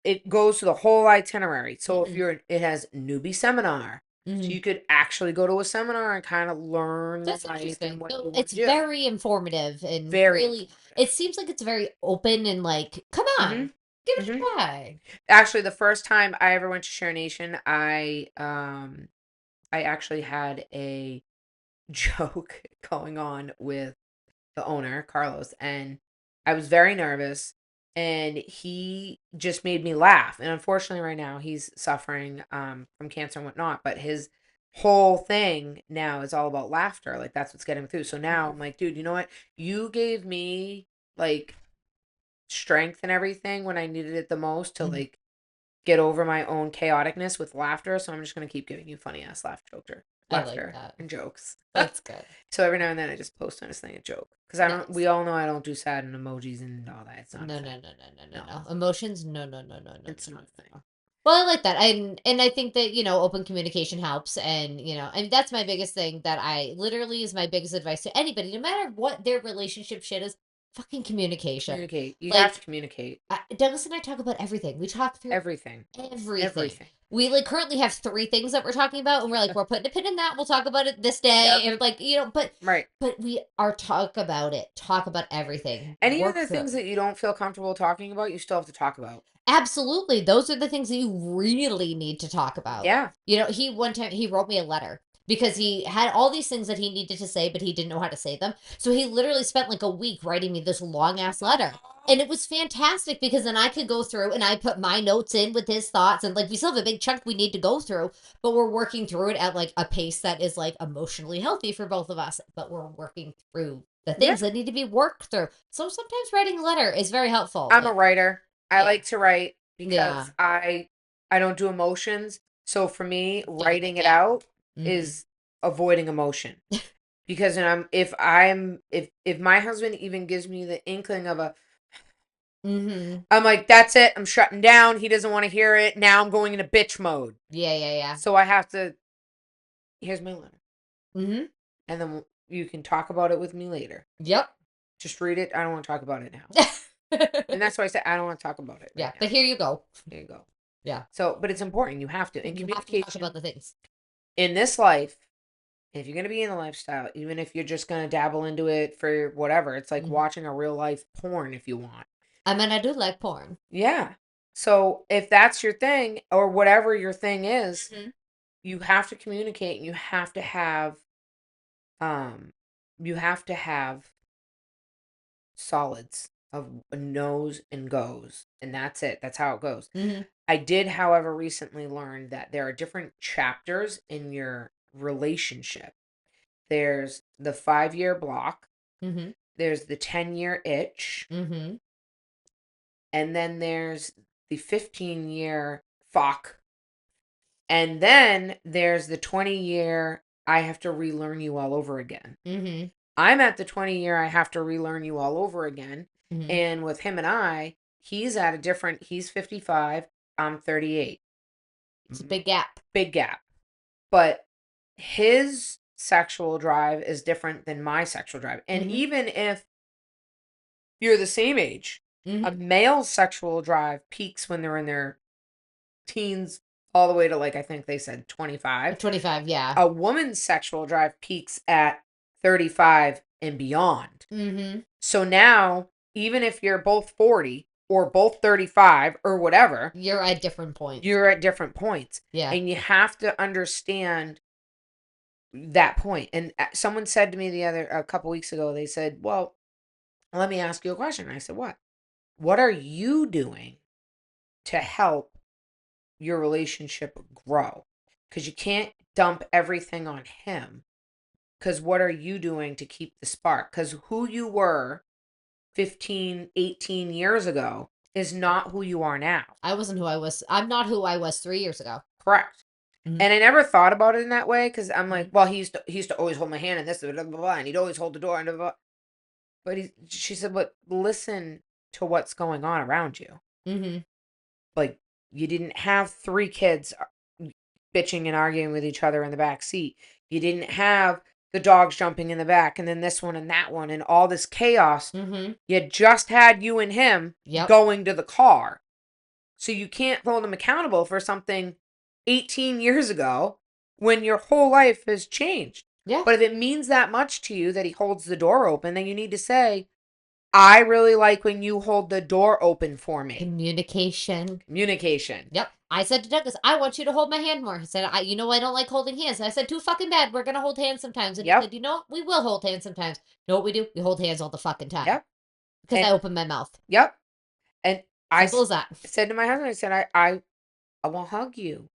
[SPEAKER 1] It goes to the whole itinerary. So if
[SPEAKER 2] Mhm.
[SPEAKER 1] it has newbie seminar, so
[SPEAKER 2] Mhm.
[SPEAKER 1] you could actually go to a seminar and kind of learn the
[SPEAKER 2] That's
[SPEAKER 1] life and
[SPEAKER 2] interesting.
[SPEAKER 1] what
[SPEAKER 2] So
[SPEAKER 1] you want
[SPEAKER 2] it's
[SPEAKER 1] to do.
[SPEAKER 2] very informative and
[SPEAKER 1] Very
[SPEAKER 2] really it
[SPEAKER 1] informative.
[SPEAKER 2] seems like it's very open and like, come
[SPEAKER 1] Mm-hmm.
[SPEAKER 2] on, give it a
[SPEAKER 1] Mm-hmm.
[SPEAKER 2] try.
[SPEAKER 1] Actually, the first time I ever went to Share Nation, I actually had a joke going on with the owner, Carlos, and I was very nervous, and he just made me laugh. And unfortunately right now he's suffering from cancer and whatnot, but his whole thing now is all about laughter. Like that's what's getting him through. So now
[SPEAKER 2] Mhm.
[SPEAKER 1] I'm like, dude, you know what? You gave me like strength and everything when I needed it the most to
[SPEAKER 2] Mhm.
[SPEAKER 1] like get over my own chaoticness with laughter. So I'm just gonna keep giving you funny ass
[SPEAKER 2] I like
[SPEAKER 1] laughter
[SPEAKER 2] that.
[SPEAKER 1] and jokes.
[SPEAKER 2] That's good.
[SPEAKER 1] So every now and then I just post on this thing a joke because I don't. We
[SPEAKER 2] Nice.
[SPEAKER 1] all know I don't do sad and emojis and all that. It's not a
[SPEAKER 2] No, no,
[SPEAKER 1] thing.
[SPEAKER 2] no, no, no, no,
[SPEAKER 1] No,
[SPEAKER 2] no. Emotions? No, no, no, no, no, no,
[SPEAKER 1] it's
[SPEAKER 2] no,
[SPEAKER 1] not a thing.
[SPEAKER 2] no. Well, I like that. And I think that, open communication helps and, and that's my biggest thing that I literally is my biggest advice to anybody, no matter what their relationship shit is, fucking communication.
[SPEAKER 1] Communicate. You have to
[SPEAKER 2] Like
[SPEAKER 1] communicate
[SPEAKER 2] Douglas and I talk about everything. We talk through
[SPEAKER 1] everything.
[SPEAKER 2] everything.
[SPEAKER 1] Everything.
[SPEAKER 2] We like currently have three things that we're talking about, and we're like, we're putting a pin in that. We'll talk about it this day,
[SPEAKER 1] Yep.
[SPEAKER 2] and like,
[SPEAKER 1] Right.
[SPEAKER 2] but we are talk about it, talk about everything,
[SPEAKER 1] Any of
[SPEAKER 2] work
[SPEAKER 1] the
[SPEAKER 2] through.
[SPEAKER 1] things that you don't feel comfortable talking about, you still have to talk about.
[SPEAKER 2] Absolutely, those are the things that you really need to talk about.
[SPEAKER 1] Yeah.
[SPEAKER 2] He one time he wrote me a letter because he had all these things that he needed to say, but he didn't know how to say them. So he literally spent like a week writing me this long ass letter. And it was fantastic because then I could go through and I put my notes in with his thoughts. And like, we still have a big chunk we need to go through, but we're working through it at like a pace that is like emotionally healthy for both of us. But we're working through the
[SPEAKER 1] Yeah.
[SPEAKER 2] things that need to be worked through. So sometimes writing a letter is very helpful.
[SPEAKER 1] I'm a
[SPEAKER 2] Like,
[SPEAKER 1] writer. I
[SPEAKER 2] yeah,
[SPEAKER 1] like to write
[SPEAKER 2] yeah.
[SPEAKER 1] because I don't do emotions. So for me,
[SPEAKER 2] Filling that
[SPEAKER 1] writing it
[SPEAKER 2] gap.
[SPEAKER 1] out
[SPEAKER 2] Mm-hmm.
[SPEAKER 1] is avoiding emotion. Because if my husband even gives me the inkling of a
[SPEAKER 2] Mm-hmm.
[SPEAKER 1] I'm like, that's it. I'm shutting down. He doesn't want to hear it. Now I'm going into bitch mode.
[SPEAKER 2] Yeah, yeah, yeah.
[SPEAKER 1] So I have to here's my letter.
[SPEAKER 2] Mm-hmm.
[SPEAKER 1] And then you can talk about it with me later.
[SPEAKER 2] Yep.
[SPEAKER 1] Just read it. I don't want to talk about it now. And that's why I said I don't want to talk about it right
[SPEAKER 2] Yeah,
[SPEAKER 1] now.
[SPEAKER 2] but here you go.
[SPEAKER 1] Here you go.
[SPEAKER 2] Yeah.
[SPEAKER 1] So, but it's important. You have to. In
[SPEAKER 2] You have to talk about
[SPEAKER 1] communication
[SPEAKER 2] the things.
[SPEAKER 1] in this life, if you're going to be in the lifestyle, even if you're just going to dabble into it for whatever, it's like
[SPEAKER 2] Mm-hmm.
[SPEAKER 1] watching a real life porn if you want.
[SPEAKER 2] I mean, I do like porn.
[SPEAKER 1] Yeah. So if that's your thing or whatever your thing is,
[SPEAKER 2] Mm-hmm.
[SPEAKER 1] you have to communicate and um you have to have solids of knows and goes, and that's it. That's how it goes.
[SPEAKER 2] Mm-hmm.
[SPEAKER 1] I did, however, recently learn that there are different chapters in your relationship. There's the 5 year block,
[SPEAKER 2] Mm-hmm.
[SPEAKER 1] there's the 10 year itch,
[SPEAKER 2] Mm-hmm.
[SPEAKER 1] and then there's the 15 year fuck, and then there's the 20 year I have to relearn you all over again.
[SPEAKER 2] Mm-hmm.
[SPEAKER 1] I'm at the 20 year I have to relearn you all over again.
[SPEAKER 2] Mm-hmm.
[SPEAKER 1] And with him and he's 55, I'm 38.
[SPEAKER 2] It's a big gap.
[SPEAKER 1] Big gap. But his sexual drive is different than my sexual drive. And
[SPEAKER 2] Mm-hmm.
[SPEAKER 1] even if you're the same age, a
[SPEAKER 2] Mm-hmm.
[SPEAKER 1] male's sexual drive peaks when they're in their teens all the way to like I think they said 25.
[SPEAKER 2] 25, yeah.
[SPEAKER 1] A woman's sexual drive peaks at 35 and beyond.
[SPEAKER 2] Mm-hmm.
[SPEAKER 1] So now, even if you're both 40, or both 35 or whatever,
[SPEAKER 2] You're at different points.
[SPEAKER 1] you're at different points.
[SPEAKER 2] Yeah.
[SPEAKER 1] And you have to understand that point. And someone said to me a couple weeks ago, they said, well, let me ask you a question. And I said, what are you doing to help your relationship grow? Because you can't dump everything on him. Because what are you doing to keep the spark? Because who you were 15, 18 years ago is not who you are now.
[SPEAKER 2] I wasn't who I was. I'm not who I was 3 years ago.
[SPEAKER 1] Correct.
[SPEAKER 2] Mhm.
[SPEAKER 1] And I never thought about it in that way because I'm like, well, he used to always hold my hand and this, blah, blah, blah, and he'd always hold the door and blah, blah. But she said, but listen to what's going on around you.
[SPEAKER 2] Mm-hmm.
[SPEAKER 1] Like, you didn't have 3 kids bitching and arguing with each other in the back seat. You didn't have the dogs jumping in the back and then this one and that one and all this chaos.
[SPEAKER 2] Mm-hmm.
[SPEAKER 1] You just had you and him going to the car. So you can't hold him accountable for something 18 years ago when your whole life has changed.
[SPEAKER 2] Yeah.
[SPEAKER 1] But if it means that much to you that he holds the door open, then you need to say, I really like when you hold the door open for me.
[SPEAKER 2] Communication.
[SPEAKER 1] Yep.
[SPEAKER 2] I said to Douglas, I want you to hold my hand more. He said, I don't like holding hands. And I said, too fucking bad. We're going to hold hands sometimes. And he said, you know what? We will hold hands sometimes. You know what we do? We hold hands all the fucking time.
[SPEAKER 1] Yep.
[SPEAKER 2] Because I open my mouth.
[SPEAKER 1] Yep. And
[SPEAKER 2] simple as that.
[SPEAKER 1] Said to my husband, I said, I will hug you.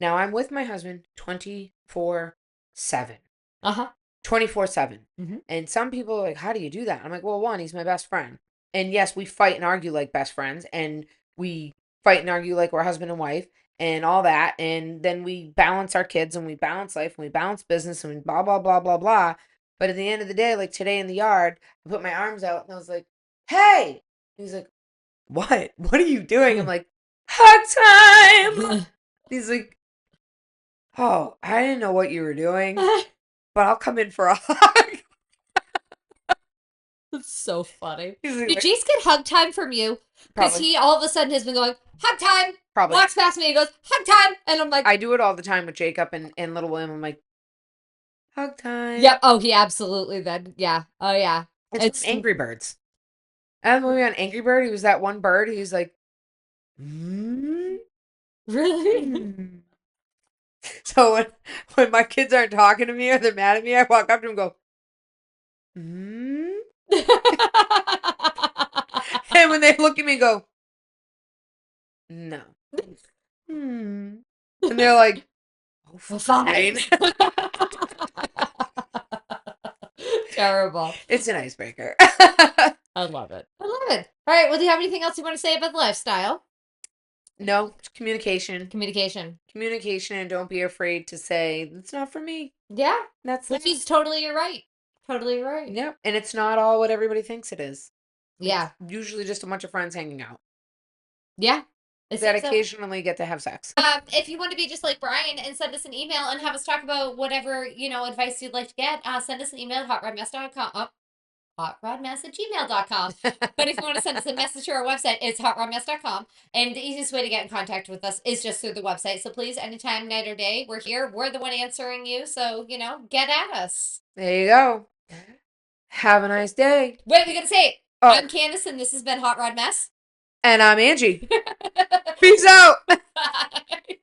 [SPEAKER 1] Now I'm with my husband 24/7. 24/7.
[SPEAKER 2] Mm-hmm.
[SPEAKER 1] And some people are like, how do you do that? I'm like, well, one, he's my best friend. And yes, we fight and argue like best friends. And we fight and argue like we're husband and wife and all that. And then we balance our kids and we balance life and we balance business and we blah, blah, blah, blah, blah. But at the end of the day, like today in the yard, I put my arms out and I was like, hey. He's like, what? What are you doing? I'm like, hug time. He's like, oh, I didn't know what you were doing, but I'll come in for a hug.
[SPEAKER 2] That's so funny.
[SPEAKER 1] Like,
[SPEAKER 2] did Jace get hug time from you? Because he all of a sudden has been going, hug time.
[SPEAKER 1] Probably.
[SPEAKER 2] Walks past me and goes, hug time. And I'm like,
[SPEAKER 1] I do it all the time with Jacob and little William. I'm like, hug time.
[SPEAKER 2] Yep. Oh, he absolutely then. Yeah. Oh, yeah.
[SPEAKER 1] It's Angry Birds. And when we were on Angry Bird, he was that one bird. He's like,
[SPEAKER 2] really?
[SPEAKER 1] So when my kids aren't talking to me or they're mad at me, I walk up to them and go, and when they look at me and go, no. And they're like, oh, fine.
[SPEAKER 2] Terrible.
[SPEAKER 1] It's an icebreaker.
[SPEAKER 2] I love it. I love it. All right. Well, do you have anything else you want to say about the lifestyle?
[SPEAKER 1] No. Communication.
[SPEAKER 2] Communication.
[SPEAKER 1] And don't be afraid to say, it's not for me.
[SPEAKER 2] Yeah.
[SPEAKER 1] Which
[SPEAKER 2] is totally right. Totally right.
[SPEAKER 1] Yep. And it's not all what everybody thinks it is.
[SPEAKER 2] Yeah.
[SPEAKER 1] It's usually just a bunch of friends hanging out.
[SPEAKER 2] Yeah.
[SPEAKER 1] That occasionally get to have sex.
[SPEAKER 2] If you want to be just like Brian and send us an email and have us talk about whatever, advice you'd like to get, send us an email at hotrodmess.com. hotrodmess@gmail.com. But if you want to send us a message to our website, it's hotrodmess.com. And the easiest way to get in contact with us is just through the website. So please, anytime, night or day, we're here. We're the one answering you. So, get at us.
[SPEAKER 1] There you go. Have a nice day.
[SPEAKER 2] Wait, we got to say it. Oh. I'm Candice, and this has been Hot Rod Mess.
[SPEAKER 1] And I'm Angie. Peace out.
[SPEAKER 2] Bye.